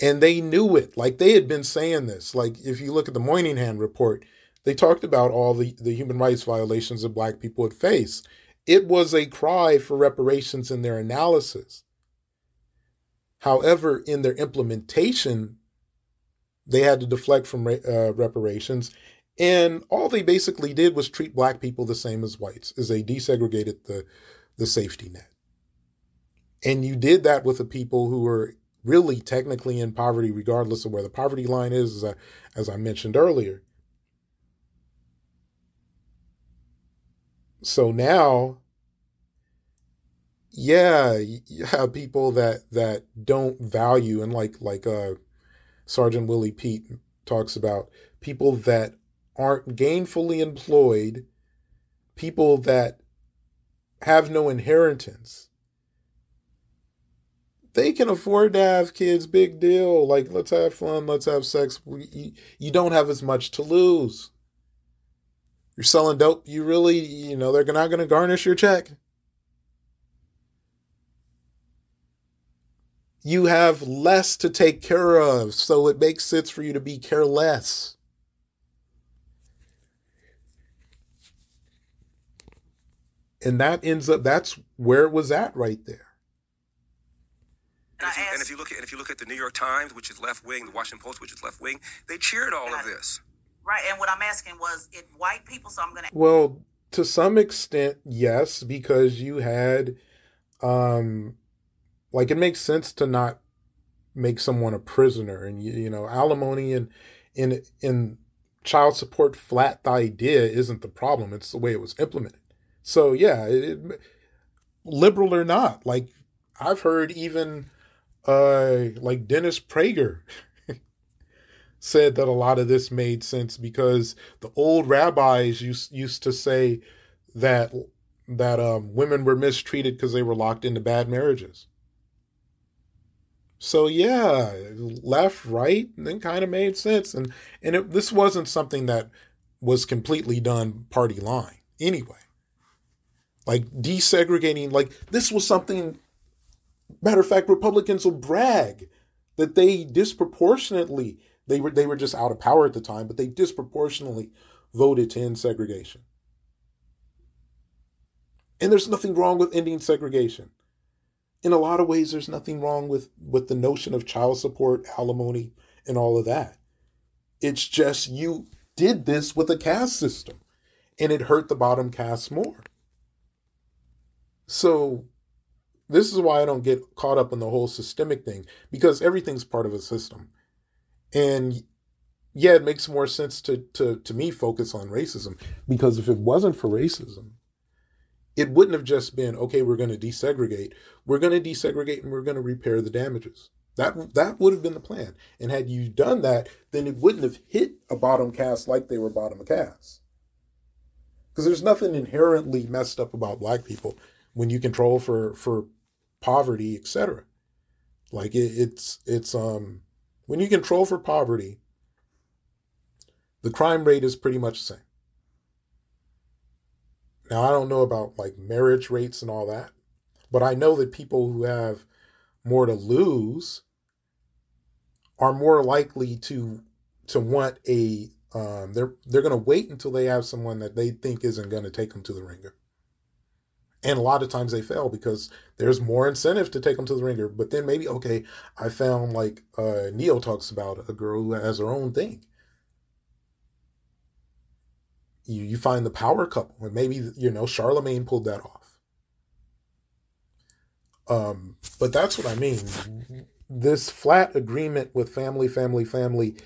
And they knew it. Like, they had been saying this. Like, if you look at the Moynihan report, they talked about all the human rights violations that black people had faced. It was a cry for reparations in their analysis. However, in their implementation, they had to deflect from reparations. And all they basically did was treat black people the same as whites, as they desegregated the safety net. And you did that with the people who were really technically in poverty, regardless of where the poverty line is, as I mentioned earlier. So now, yeah, you have people that don't value, and like Sergeant Willie Pete talks about, people that aren't gainfully employed, people that have no inheritance. They can afford to have kids, big deal. Like, let's have fun, let's have sex. You don't have as much to lose. You're selling dope, you really, they're not going to garnish your check. You have less to take care of, so it makes sense for you to be careless. And that's where it was at right there.
And if you look at the New York Times, which is left wing, the Washington Post, which is left wing, they cheered all of this.
Right, and what I'm asking was, it white people? So I'm going to.
Well, to some extent, yes, because you had, it makes sense to not make someone a prisoner, and alimony and in child support flat. The idea isn't the problem; it's the way it was implemented. So yeah, liberal or not, like I've heard even. Like Dennis Prager said that a lot of this made sense because the old rabbis used to say that women were mistreated because they were locked into bad marriages. So yeah, left, right, and then kind of made sense. And this wasn't something that was completely done party line anyway. Like desegregating, like this was something. Matter of fact, Republicans will brag that they disproportionately, they were just out of power at the time, but they disproportionately voted to end segregation. And there's nothing wrong with ending segregation. In a lot of ways, there's nothing wrong with the notion of child support, alimony, and all of that. It's just you did this with a caste system, and it hurt the bottom caste more. So this is why I don't get caught up in the whole systemic thing, because everything's part of a system. And yeah, it makes more sense to me focus on racism, because if it wasn't for racism, it wouldn't have just been, okay, we're going to desegregate. We're going to desegregate and we're going to repair the damages. That would have been the plan. And had you done that, then it wouldn't have hit a bottom caste like they were bottom caste. Because there's nothing inherently messed up about black people when you control for poverty, etc. Like it's When you control for poverty, the crime rate is pretty much the same. Now, I don't know about like marriage rates and all that, but I know that people who have more to lose are more likely to want a they're going to wait until they have someone that they think isn't going to take them to the ringer. And a lot of times they fail because there's more incentive to take them to the ringer. But then maybe, okay, I found like Neo talks about a girl who has her own thing. You find the power couple, and maybe, Charlemagne pulled that off. But that's what I mean. This flat agreement with family,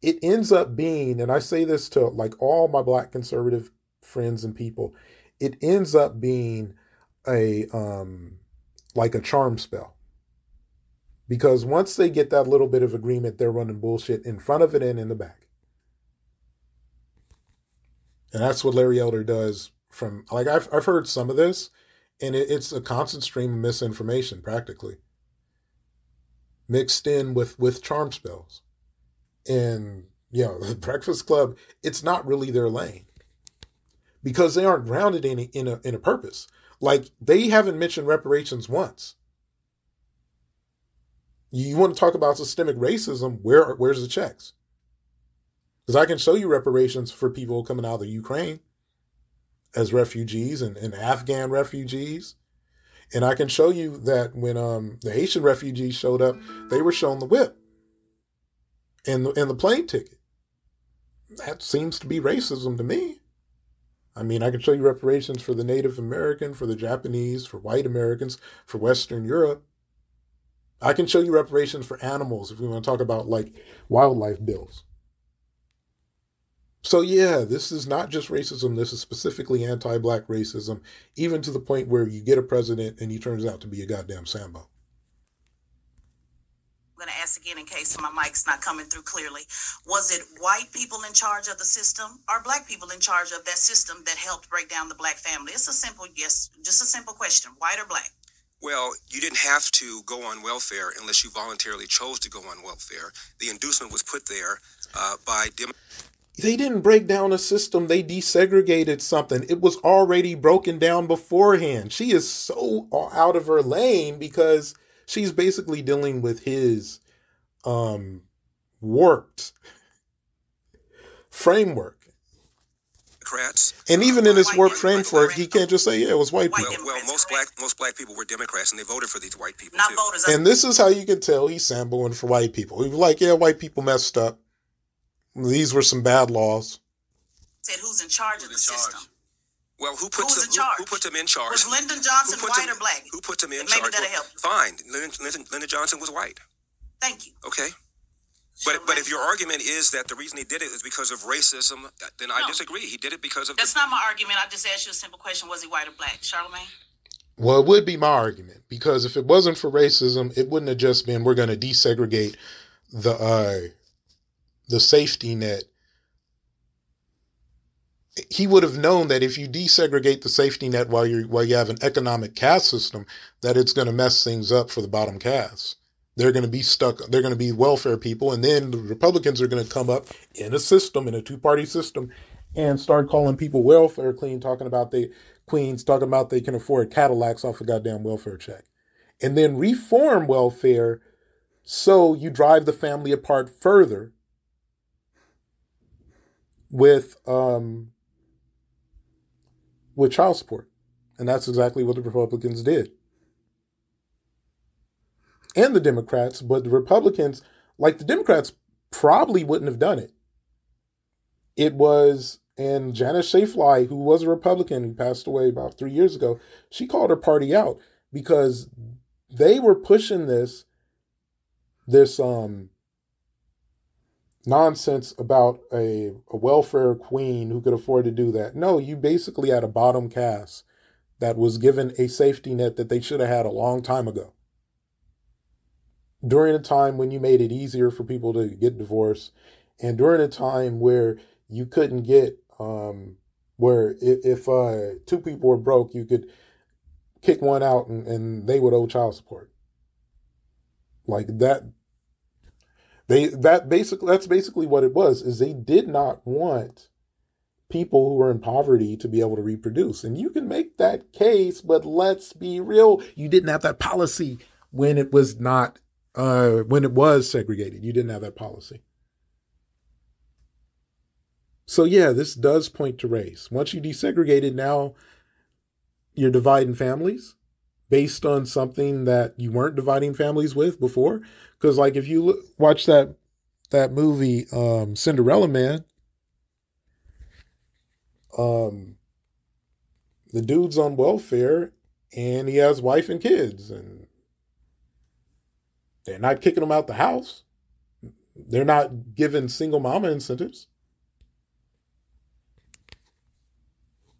it ends up being, and I say this to like all my Black conservative friends and people, it ends up being a like a charm spell. Because once they get that little bit of agreement, they're running bullshit in front of it and in the back. And that's what Larry Elder does from, like, I've heard some of this, and it's a constant stream of misinformation, practically, mixed in with charm spells. And, the Breakfast Club, it's not really their lane. Because they aren't grounded in a purpose. Like, they haven't mentioned reparations once. You want to talk about systemic racism, where's the checks? Because I can show you reparations for people coming out of the Ukraine as refugees and Afghan refugees. And I can show you that when the Haitian refugees showed up, they were shown the whip and the plane ticket. That seems to be racism to me. I mean, I can show you reparations for the Native American, for the Japanese, for white Americans, for Western Europe. I can show you reparations for animals if we want to talk about like wildlife bills. So yeah, this is not just racism. This is specifically anti-Black racism, even to the point where you get a president and he turns out to be a goddamn Sambo.
I'm going to ask again in case my mic's not coming through clearly. Was it white people in charge of the system or Black people in charge of that system that helped break down the Black family? It's a simple yes, just a simple question, white or Black?
Well, you didn't have to go on welfare unless you voluntarily chose to go on welfare. The inducement was put there by
They didn't break down a system. They desegregated something. It was already broken down beforehand. She is so out of her lane because she's basically dealing with his warped framework.
Democrats.
And even in his warped framework, he can't just say, yeah, it was white people.
Well, most black people were Democrats, and they voted for these white people,
not
too.
voters.
And this is how you can tell he's samboing for white people. He was like, yeah, white people messed up. These were some bad laws.
Said who's in charge of the system?
Well, who put them in charge?
Was Lyndon Johnson white or Black?
Who put them in
Maybe
charge?
that'll help.
Fine. Lyndon Johnson was white.
Thank you.
Okay. But if your argument is that the reason he did it is because of racism, then I disagree. He did it because of...
That's not my argument. I just asked you a simple question. Was he white or Black? Charlemagne?
Well, it would be my argument. Because if it wasn't for racism, it wouldn't have just been, we're going to desegregate the safety net. He would have known that if you desegregate the safety net while you have an economic caste system, that it's going to mess things up for the bottom caste. They're going to be stuck. They're going to be welfare people. And then the Republicans are going to come up in a system, in a two-party system, and start calling people welfare queens, talking about they can afford Cadillacs off a goddamn welfare check. And then reform welfare so you drive the family apart further with child support. And that's exactly what the Republicans did. And the Democrats, but the Republicans, like the Democrats, probably wouldn't have done it. It was, and Janice Shafly, who was a Republican, who passed away about 3 years ago, she called her party out because they were pushing this nonsense about a welfare queen who could afford to do that. No, you basically had a bottom caste that was given a safety net that they should have had a long time ago. During a time when you made it easier for people to get divorced, and during a time where you couldn't get, where if two people were broke, you could kick one out and they would owe child support. Like that That's basically what it was, is they did not want people who were in poverty to be able to reproduce. And you can make that case, but let's be real. You didn't have that policy when it was not, when it was segregated. You didn't have that policy. So yeah, this does point to race. Once you desegregate it, now you're dividing families based on something that you weren't dividing families with before. Because like if you watch that movie, Cinderella Man, the dude's on welfare and he has wife and kids, and they're not kicking him out the house. They're not giving single mama incentives.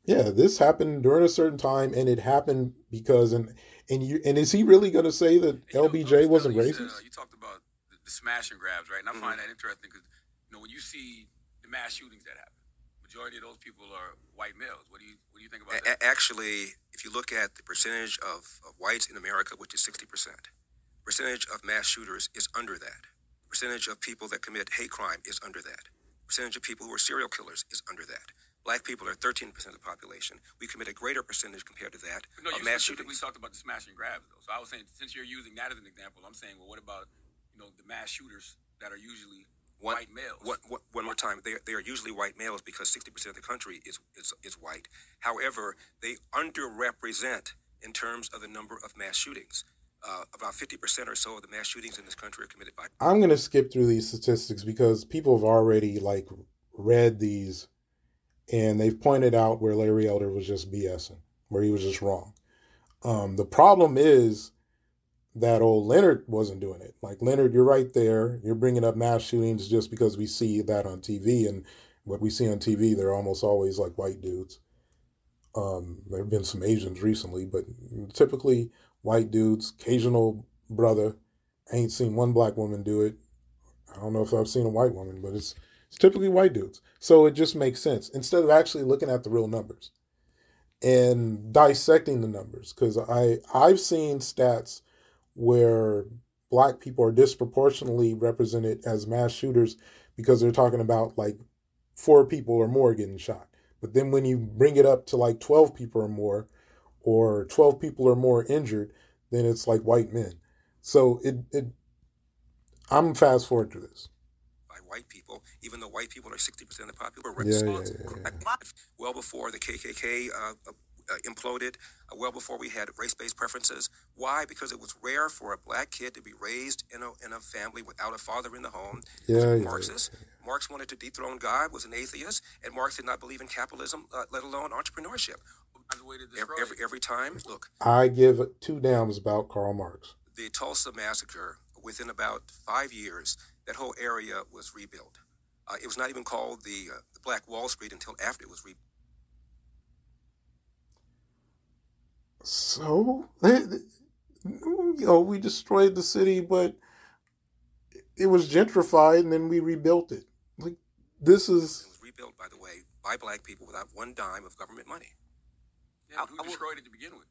Yeah, this happened during a certain time, and it happened because and is he really going to say that LBJ wasn't racist?
You talked about the smash and grabs, right? And I find that interesting because when you see the mass shootings that happen, majority of those people are white males. What do you think about that?
Actually, if you look at the percentage of whites in America, which is 60%, percentage of mass shooters is under that. Percentage of people that commit hate crime is under that. Percentage of people who are serial killers is under that. Black people are 13% of the population. We commit a greater percentage compared to that of mass shootings.
We talked about the smash and grabs, though. So I was saying, since you're using that as an example, I'm saying, well, what about the mass shooters that are usually white males?
One more time. They are usually white males because 60% of the country is white. However, they underrepresent in terms of the number of mass shootings. About 50% or so of the mass shootings in this country are committed by.
I'm going to skip through these statistics because people have already read these, and they've pointed out where Larry Elder was just BSing, where he was just wrong. The problem is that old Leonard wasn't doing it. Like, Leonard, you're right there. You're bringing up mass shootings just because we see that on TV, and what we see on TV, they're almost always like white dudes. There have been some Asians recently, but typically white dudes, occasional brother. I ain't seen one black woman do it. I don't know if I've seen a white woman, but it's typically white dudes. So it just makes sense instead of actually looking at the real numbers and dissecting the numbers. Because I've seen stats where black people are disproportionately represented as mass shooters because they're talking about 4 people or more getting shot. But then when you bring it up to 12 people or more, or 12 people or more injured, then it's like white men. So I'm fast forward to this.
By white people, even though white people are 60% of the population.
Yeah.
Well before the KKK imploded, well before we had race-based preferences. Why? Because it was rare for a black kid to be raised in a family without a father in the home. Marxist. Marx wanted to dethrone God, was an atheist, and Marx did not believe in capitalism, let alone entrepreneurship. Every time, look.
I give 2 damns about Karl Marx.
The Tulsa massacre, within about 5 years, that whole area was rebuilt. It was not even called the Black Wall Street until after it was rebuilt.
So, we destroyed the city, but it was gentrified, and then we rebuilt it. This is...
It was rebuilt, by the way, by black people without one dime of government money.
Yeah, who destroyed it to begin with?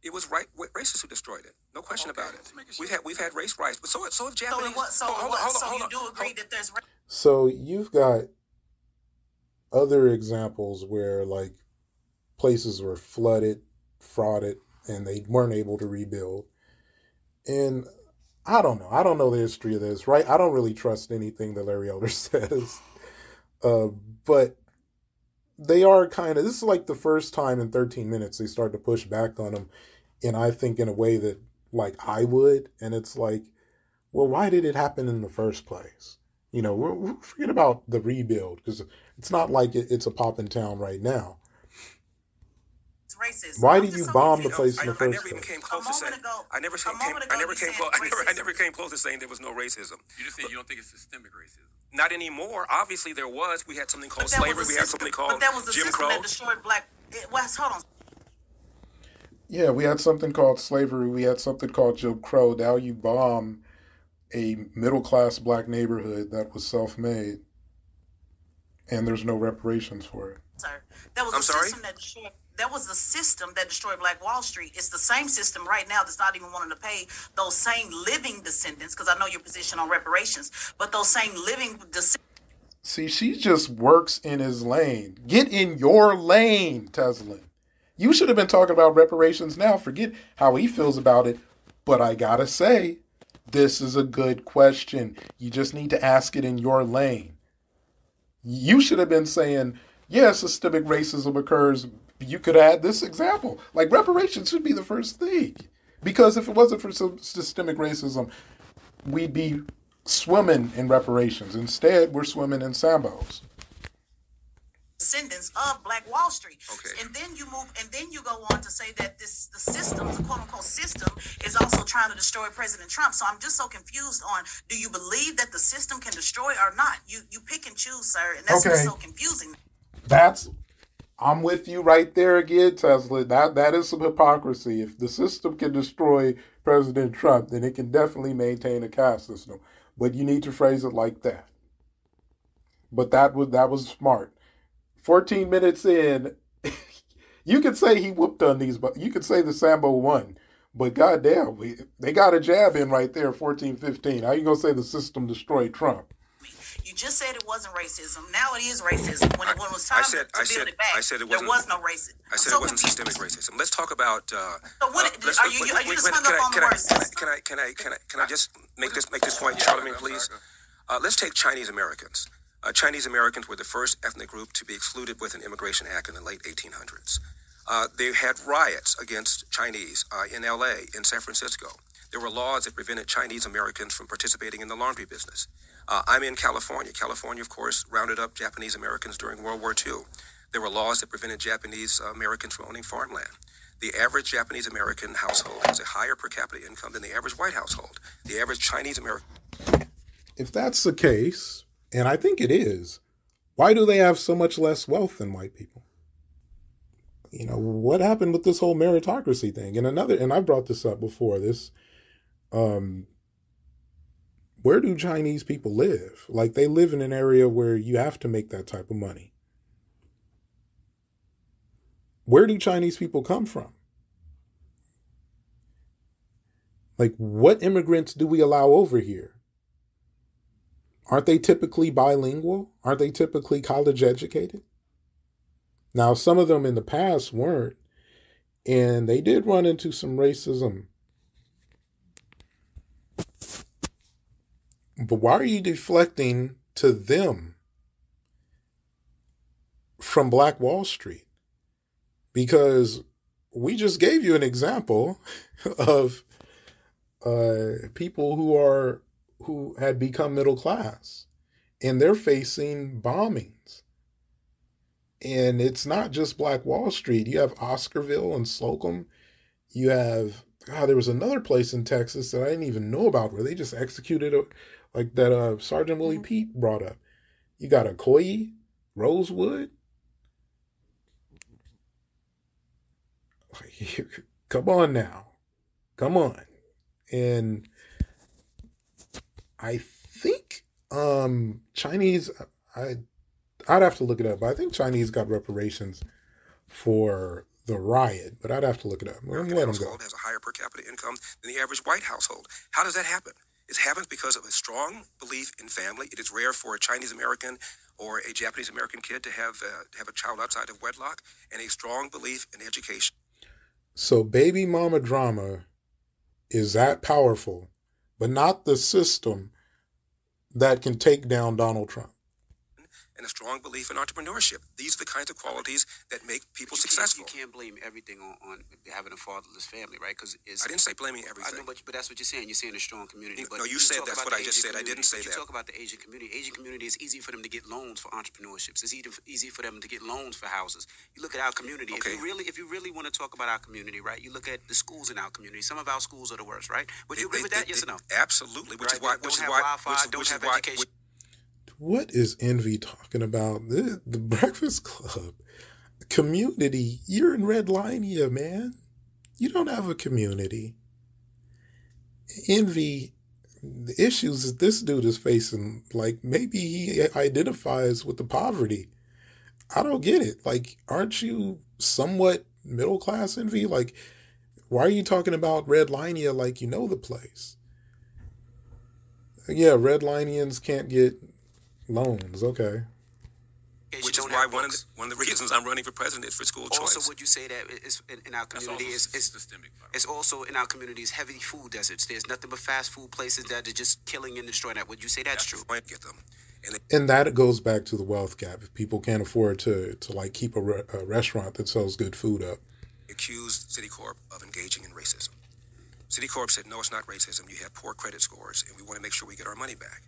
It was racists who destroyed it. No question about it. We've had race riots, but so have Japanese.
So you do agree that there's...
So you've got other examples where places were flooded, frauded, and they weren't able to rebuild. And I don't know. I don't know the history of this, right? I don't really trust anything that Larry Elder says. But they are this is the first time in 13 minutes they start to push back on him. And I think in a way that I would. And it's well, why did it happen in the first place? We're forget about the rebuild, because it's not like it's a poppin' town right now.
Racist.
Why did you bomb the place in the first
place? I never even came close to saying there was no racism.
You just said you don't think it's systemic racism.
Not anymore. Obviously, there was. We had something called slavery. We had something called Jim Crow.
That destroyed black. Hold on.
Yeah, we had something called slavery. We had something called Jim Crow. Now you bomb a middle-class black neighborhood that was self-made. And there's no reparations for it.
Sir, that was
I'm sorry?
system that destroyed. That was the system that destroyed Black Wall Street. It's the same system right now that's not even wanting to pay those same living descendants, because I know your position on reparations, but those same living descendants.
See, she just works in his lane. Get in your lane, Tesla. You should have been talking about reparations now. Forget how he feels about it. But I gotta say, this is a good question. You just need to ask it in your lane. You should have been saying, yes, systemic racism occurs. You could add this example. Like, reparations should be the first thing. Because if it wasn't for systemic racism, we'd be swimming in reparations. Instead, we're swimming in Sambos.
Descendants of Black Wall Street.
Okay.
And then you move, and then you go on to say that the system, the quote unquote system, is also trying to destroy President Trump. So I'm just so confused on, do you believe that the system can destroy or not? You pick and choose, sir, and that's what's so confusing.
I'm with you right there again, Tesla. That is some hypocrisy. If the system can destroy President Trump, then it can definitely maintain a caste system. But you need to phrase it like that. But that was smart. 14 minutes in, you could say he whooped on these, but you could say the Sambo won. But goddamn, they got a jab in right there, 14-15. How you gonna say the system destroyed Trump?
You just said it wasn't racism. Now it is racism. When it was time to build it back, there was no racism.
I said it wasn't systemic racism. Let's talk about.
So what are you just hung up on the word system?
Can I just make this point, Charlamagne, please? Let's take Chinese Americans. Chinese Americans were the first ethnic group to be excluded with an Immigration Act in the late 1800s. They had riots against Chinese in L.A., in San Francisco. There were laws that prevented Chinese Americans from participating in the laundry business. I'm in California. California, of course, rounded up Japanese Americans during World War II. There were laws that prevented Japanese Americans from owning farmland. The average Japanese American household has a higher per capita income than the average white household. The average Chinese American.
If that's the case, and I think it is, why do they have so much less wealth than white people? You know, what happened with this whole meritocracy thing? And I've brought this up before, where do Chinese people live? Like, they live in an area where you have to make that type of money. Where do Chinese people come from? Like, what immigrants do we allow over here? Aren't they typically bilingual? Aren't they typically college educated? Now, some of them in the past weren't, and they did run into some racism. But why are you deflecting to them from Black Wall Street? Because we just gave you an example of people who had become middle class, and they're facing bombings. And it's not just Black Wall Street. You have Oscarville and Slocum. You have, there was another place in Texas that I didn't even know about where they just executed, like that Sergeant Willie Pete brought up. You got Ocoee, Rosewood. Come on now. Come on. And I think Chinese, I'd have to look it up, but I think Chinese got reparations for the riot, but I'd have to look it up.
American household has a higher per capita income than the average white household. How does that happen? It happens because of a strong belief in family. It is rare for a Chinese American or a Japanese American kid to have a child outside of wedlock, and a strong belief in education.
So baby mama drama is that powerful, but not the system that can take down Donald Trump.
And a strong belief in entrepreneurship. These are the kinds of qualities that make people successful.
You can't blame everything on having a fatherless family, right? Because
I didn't say blaming everything.
I know, but that's what you're saying. You're saying a strong community.
No, you said that's what I just said. I didn't say that.
You talk about the Asian community. Asian community, is easy for them to get loans for entrepreneurships. It's easy for them to get loans for houses. You look at our community.
Okay.
If you really want to talk about our community, right? You look at the schools in our community. Some of our schools are the worst, right? Would you agree with that? Yes or no?
Absolutely. Which is why.
What is Envy talking about? The Breakfast Club. Community. You're in Redlinia, man. You don't have a community. Envy, the issues that this dude is facing, like maybe he identifies with the poverty. I don't get it. Like, aren't you somewhat middle class, Envy? Like, why are you talking about Redlinia like you know the place? Yeah, Redlinians can't get loans. Okay.
Which is why one of the reasons I'm running for president is for school choice.
Also, would you say that is in our community it's also in our communities heavy food deserts. There's nothing but fast food places that are just killing and destroying that. Would you say that's true?
Get them.
And that goes back to the wealth gap. If people can't afford to like keep a restaurant that sells good food up.
Accused Citicorp of engaging in racism. Citicorp said, no, it's not racism. You have poor credit scores, and we want to make sure we get our money back.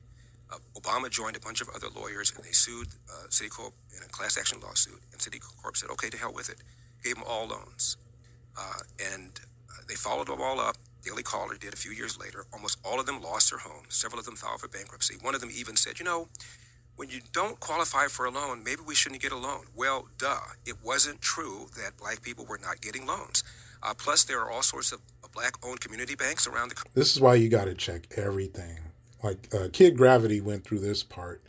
Obama joined a bunch of other lawyers, and they sued Citicorp in a class action lawsuit. And Citicorp said, okay, to hell with it. Gave them all loans. They followed them all up. Daily Caller did a few years later. Almost all of them lost their homes. Several of them filed for bankruptcy. One of them even said, when you don't qualify for a loan, maybe we shouldn't get a loan. Well, duh. It wasn't true that black people were not getting loans. Plus, there are all sorts of black-owned community banks around the country.
This is why you got to check everything. Like Kid Gravity went through this part,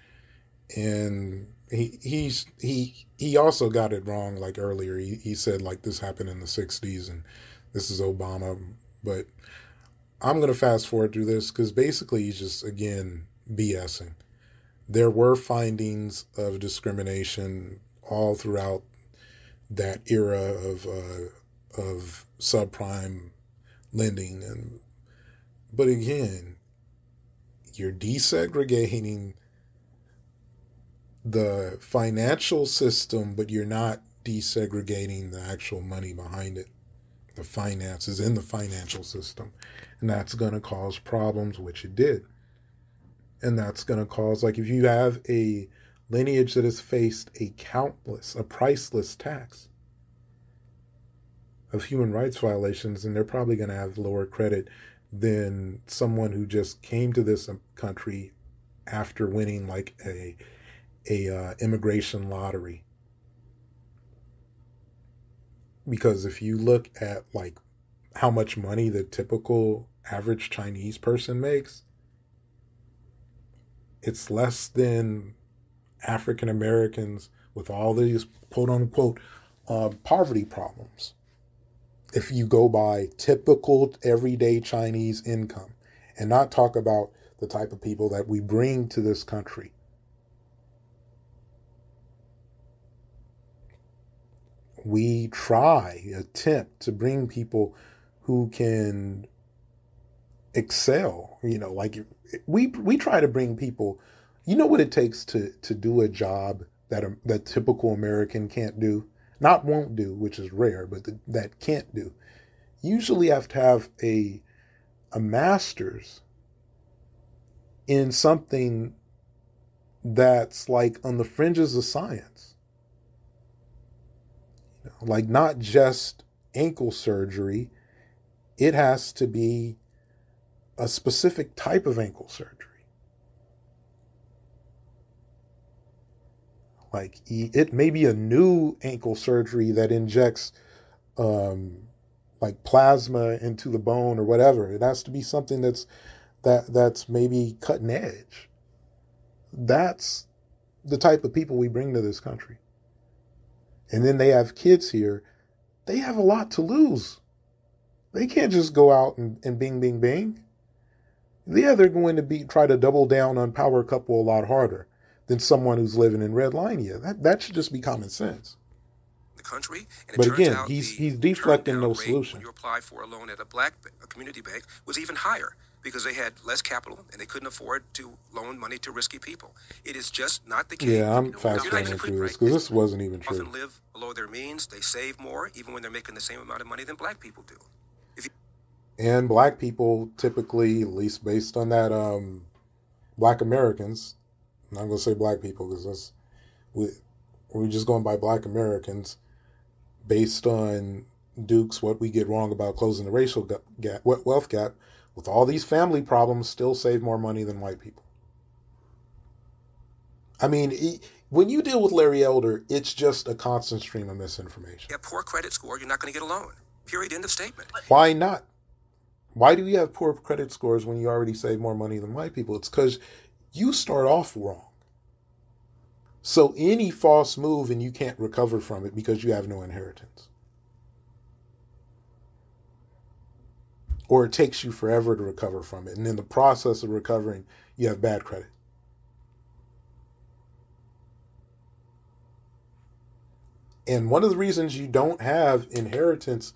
and he also got it wrong. Like earlier, he said like this happened in the '60s, and this is Obama. But I'm gonna fast forward through this because basically he's just again BSing. There were findings of discrimination all throughout that era of subprime lending, but again, you're desegregating the financial system, but you're not desegregating the actual money behind it. The finances in the financial system. And that's going to cause problems, which it did. And that's going to cause, like if you have a lineage that has faced a priceless tax of human rights violations, and they're probably going to have lower credit than someone who just came to this country after winning like a immigration lottery. Because if you look at like how much money the typical average Chinese person makes, it's less than African Americans with all these quote unquote poverty problems. If you go by typical everyday Chinese income and not talk about the type of people that we bring to this country. We attempt to bring people who can excel, like we try to bring people, what it takes to do a job that typical American can't do. Not won't do, which is rare, but that can't do. Usually have to have a master's in something that's like on the fringes of science. Like not just ankle surgery. It has to be a specific type of ankle surgery. Like it may be a new ankle surgery that injects like plasma into the bone or whatever. It has to be something that's maybe cutting edge. That's the type of people we bring to this country. And then they have kids here. They have a lot to lose. They can't just go out and bing, bing, bing. Yeah, they're going to try to double down on power couple a lot harder than someone who's living in Redlinia. That should just be common sense.
The country, and
but again, he's deflecting no solution.
When you apply for a loan at a community bank was even higher because they had less capital and they couldn't afford to loan money to risky people. It is just not the case.
Yeah, I'm fast forwarding through this because this wasn't even true.
Often live below their means. They save more even when they're making the same amount of money than black people do.
And black people typically, at least based on that, black Americans, I'm not going to say black people because we're just going by black Americans based on Duke's what we get wrong about closing the racial wealth gap. With all these family problems, still save more money than white people. I mean, when you deal with Larry Elder, it's just a constant stream of misinformation.
You have poor credit score, you're not going to get a loan. Period. End of statement.
Why not? Why do you have poor credit scores when you already save more money than white people? It's because you start off wrong. So any false move and you can't recover from it because you have no inheritance. Or it takes you forever to recover from it. And in the process of recovering, you have bad credit. And one of the reasons you don't have inheritance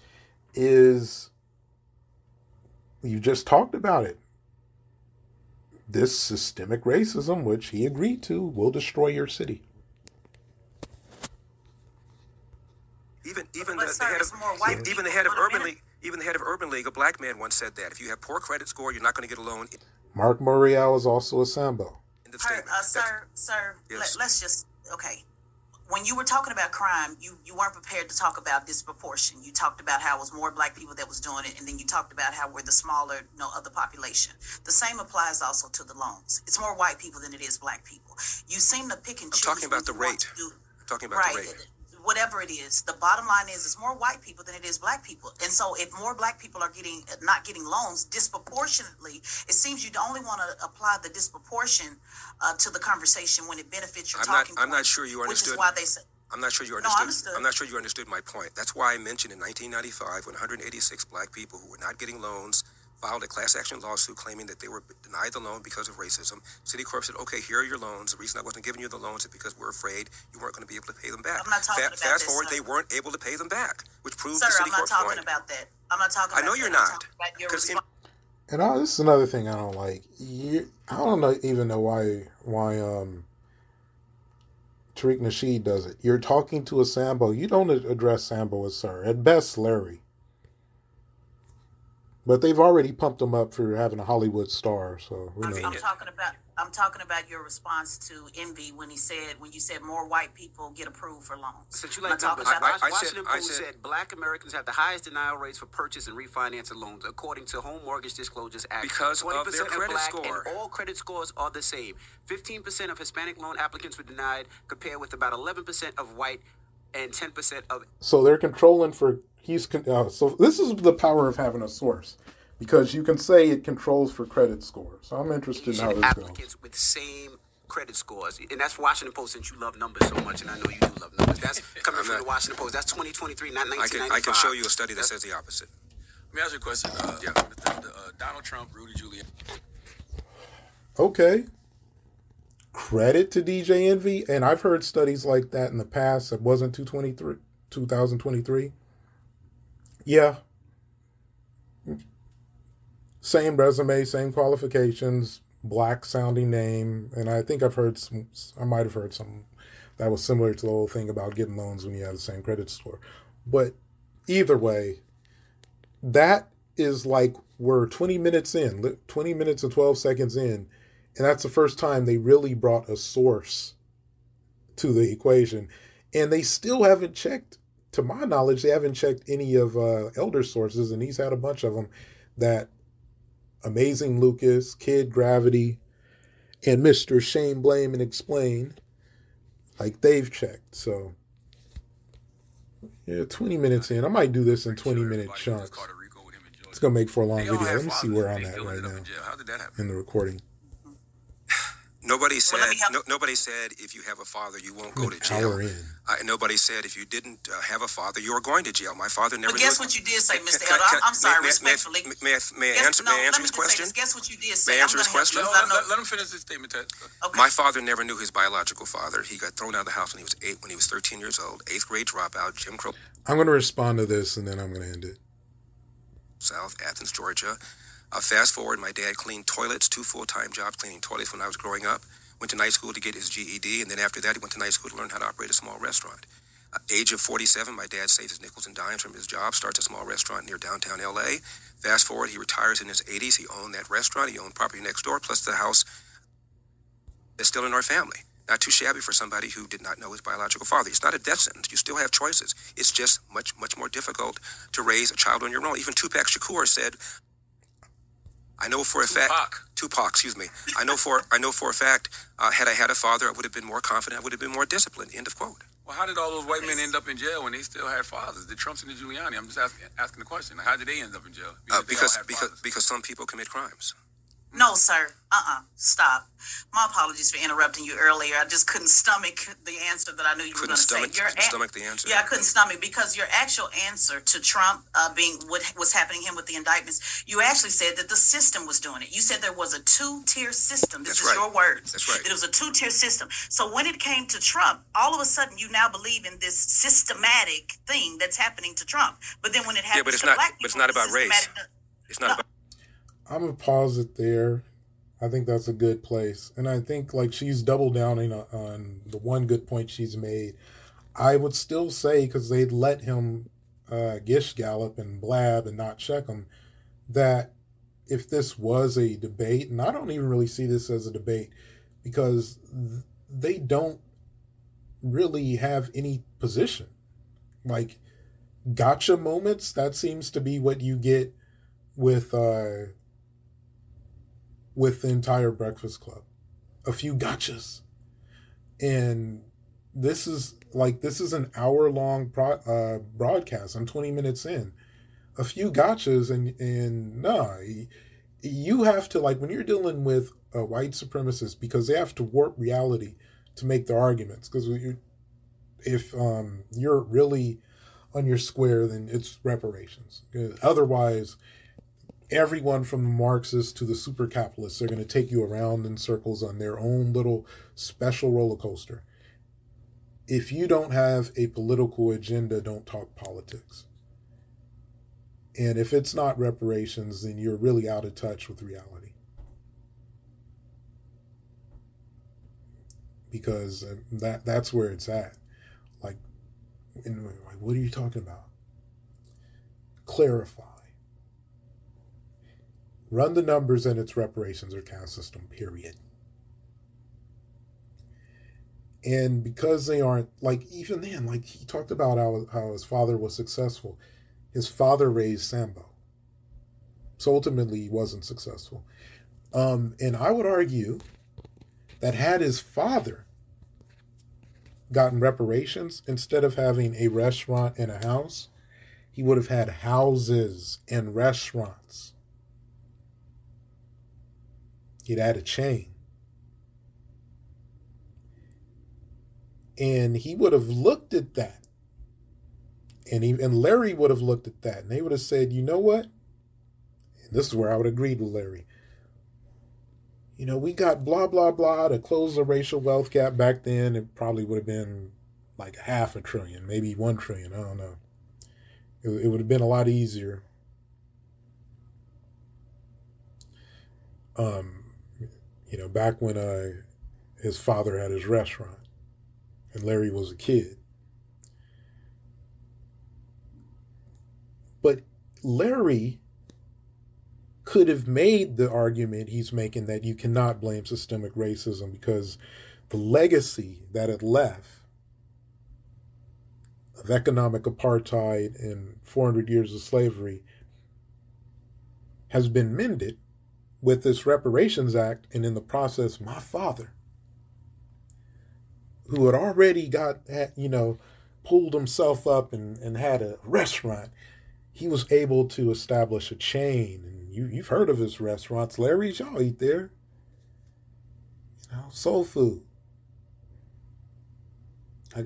is, you just talked about it. This systemic racism, which he agreed to, will destroy your city.
Even the head of Urban League, a black man once said that if you have poor credit score, you're not going to get a loan.
Mark Morial is also a Sambo.
Sir,
yes.
let's just, okay. When you were talking about crime, you weren't prepared to talk about disproportion. You talked about how it was more black people that was doing it, and then you talked about how we're the smaller, of the population. The same applies also to the loans. It's more white people than it is black people. You seem to pick and choose.
I'm talking about the rate.
Whatever it is, the bottom line is it's more white people than it is black people. And so if more black people are not getting loans disproportionately, it seems you'd only want to apply the disproportion to the conversation when it benefits your talking point.
I'm not sure you understood.
Which is why they say.
I'm not sure you understood.
No, I understood.
I'm not sure you understood my point. That's why I mentioned in 1995 when 186 black people who were not getting loans filed a class action lawsuit claiming that they were denied the loan because of racism. Citicorp said, okay, here are your loans. The reason I wasn't giving you the loans is because we're afraid you weren't going to be able to pay them back.
I'm not talking about
Fast
this,
forward,
sir.
they weren't able to pay them back, which proves
Sir,
the Citicorp
I'm not talking
point.
about that. I'm not talking about
I know
that.
you're
I'm
not.
talking about your
Because
response.
This is another thing I don't like. I don't even know why Tariq Nasheed does it. You're talking to a Sambo. You don't address Sambo as sir. At best, Larry. But they've already pumped him up for having a Hollywood star. So who knows?
I'm talking about your response to Envy when you said more white people get approved for loans.
Since you like numbers, Washington Post said black Americans have the highest denial rates for purchase and refinance of loans, according to Home Mortgage Disclosures Act.
Because of their credit
black,
score.
And all credit scores are the same. 15% of Hispanic loan applicants were denied, compared with about 11% of white and 10% of...
So they're controlling for... so this is the power of having a source. Because you can say it controls for credit scores. So I'm interested in how this goes.
Applicants with same credit scores. And that's Washington Post, since you love numbers so much, and I know you do love numbers. That's coming from the Washington Post. That's 2023, not 1995.
I can show you a study that says the opposite.
Let me ask you a question. Donald Trump, Rudy Giuliani.
Okay. Credit to DJ Envy. And I've heard studies like that in the past. It wasn't 2023. Yeah. Same resume, same qualifications, black sounding name. And I think I might have heard some that was similar to the whole thing about getting loans when you have the same credit score. But either way, that is like we're 20 minutes in, 20 minutes and 12 seconds in. And that's the first time they really brought a source to the equation. And they still haven't checked, to my knowledge, they haven't checked any of Elder sources. And he's had a bunch of them that Amazing Lucas, Kid Gravity, and Mr. Shame, Blame, and Explain, like they've checked. So, yeah, 20 minutes in. I might do this in 20-minute chunks. It's going to make for a long video. Let me see where I'm at right now in the recording.
Nobody said if you have a father, you won't go to jail. Nobody said if you didn't have a father, you were going to jail. My father never.
But guess what you did say, Mr. Elder? I'm sorry, respectfully.
May I answer his question?
Guess what you did say?
May I answer his question?
Let him finish his statement, Ted.
Okay.
My father never knew his biological father. He got thrown out of the house when he was 13 years old. 8th grade dropout. Jim Crow.
I'm going to respond to this, and then I'm going to end it.
South Athens, Georgia. Fast forward, my dad cleaned toilets, 2 full-time jobs cleaning toilets when I was growing up. Went to night school to get his GED, and then after that, he went to night school to learn how to operate a small restaurant. Age of 47, my dad saves his nickels and dimes from his job, starts a small restaurant near downtown LA. Fast forward, he retires in his 80s. He owned that restaurant. He owned property next door, plus the house that's still in our family. Not too shabby for somebody who did not know his biological father. It's not a death sentence. You still have choices. It's just much, much more difficult to raise a child on your own. Even Tupac Shakur said, I know for a fact, Tupac, excuse me. I know for a fact, had I had a father, I would have been more confident. I would have been more disciplined. End of quote.
Well, how did all those white men end up in jail when they still had fathers? The Trumps and the Giuliani. I'm just asking the question. How did they end up in jail?
Because some people commit crimes.
No, sir. Stop. My apologies for interrupting you earlier. I just couldn't stomach the answer that I knew you were going to say.
Stomach the answer?
Yeah, I couldn't stomach because your actual answer to Trump being what was happening to him with the indictments, you actually said that the system was doing it. You said there was a two-tier system. This is your words.
That's right.
It was a two-tier system. So when it came to Trump, all of a sudden you now believe in this systematic thing that's happening to Trump. But then when it happens to black people,
it's not about race. It's not about.
I'm going to pause it there. I think that's a good place. And I think like she's double downing on the one good point she's made. I would still say, because they'd let him gish gallop and blab and not check him, that if this was a debate, and I don't even really see this as a debate, because they don't really have any position. Like, gotcha moments, that seems to be what you get with the entire Breakfast Club. A few gotchas. And this is an hour-long broadcast. I'm 20 minutes in. A few gotchas, and you have to, like, when you're dealing with white supremacists, because they have to warp reality to make their arguments. Because if you're really on your square, then it's reparations. Otherwise, everyone from the Marxists to the super capitalists are going to take you around in circles on their own little special roller coaster. If you don't have a political agenda, don't talk politics. And if it's not reparations, then you're really out of touch with reality. Because that's where it's at. Like, what are you talking about? Clarify. Run the numbers and it's reparations or caste system, period. And because they aren't, like, even then, like, he talked about how his father was successful. His father raised Sambo. So ultimately he wasn't successful. And I would argue that had his father gotten reparations, instead of having a restaurant and a house, he would have had houses and restaurants. He'd had a chain. And he would have looked at that. And Larry would have looked at that. And they would have said, you know what? And this is where I would agree with Larry. You know, we got blah, blah, blah to close the racial wealth gap. Back then, it probably would have been like $500 billion, maybe $1 trillion. I don't know. It would have been a lot easier. Back when his father had his restaurant and Larry was a kid. But Larry could have made the argument he's making that you cannot blame systemic racism because the legacy that it left of economic apartheid and 400 years of slavery has been mended with this Reparations Act, and in the process, my father, who had already pulled himself up and had a restaurant, he was able to establish a chain. And you've heard of his restaurants, Larry's, y'all eat there. Soul food. I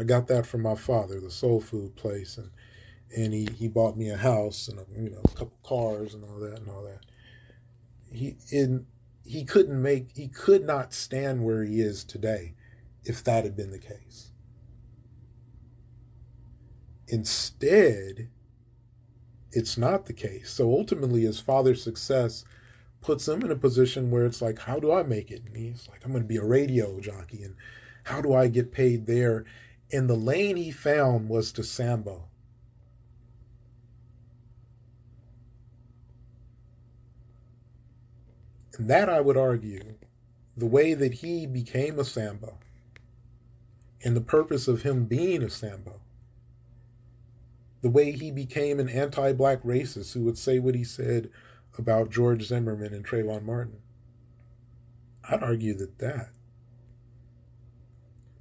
got that from my father, the soul food place, and he bought me a house and a couple cars and all that. He could not stand where he is today if that had been the case. Instead, it's not the case. So ultimately, his father's success puts him in a position where it's like, how do I make it? And he's like, I'm going to be a radio jockey, and how do I get paid there? And the lane he found was to Sambo. And that, I would argue, the way that he became a Sambo and the purpose of him being a Sambo, the way he became an anti-black racist who would say what he said about George Zimmerman and Trayvon Martin, I'd argue that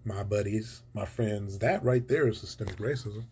my buddies, my friends, that right there is systemic racism.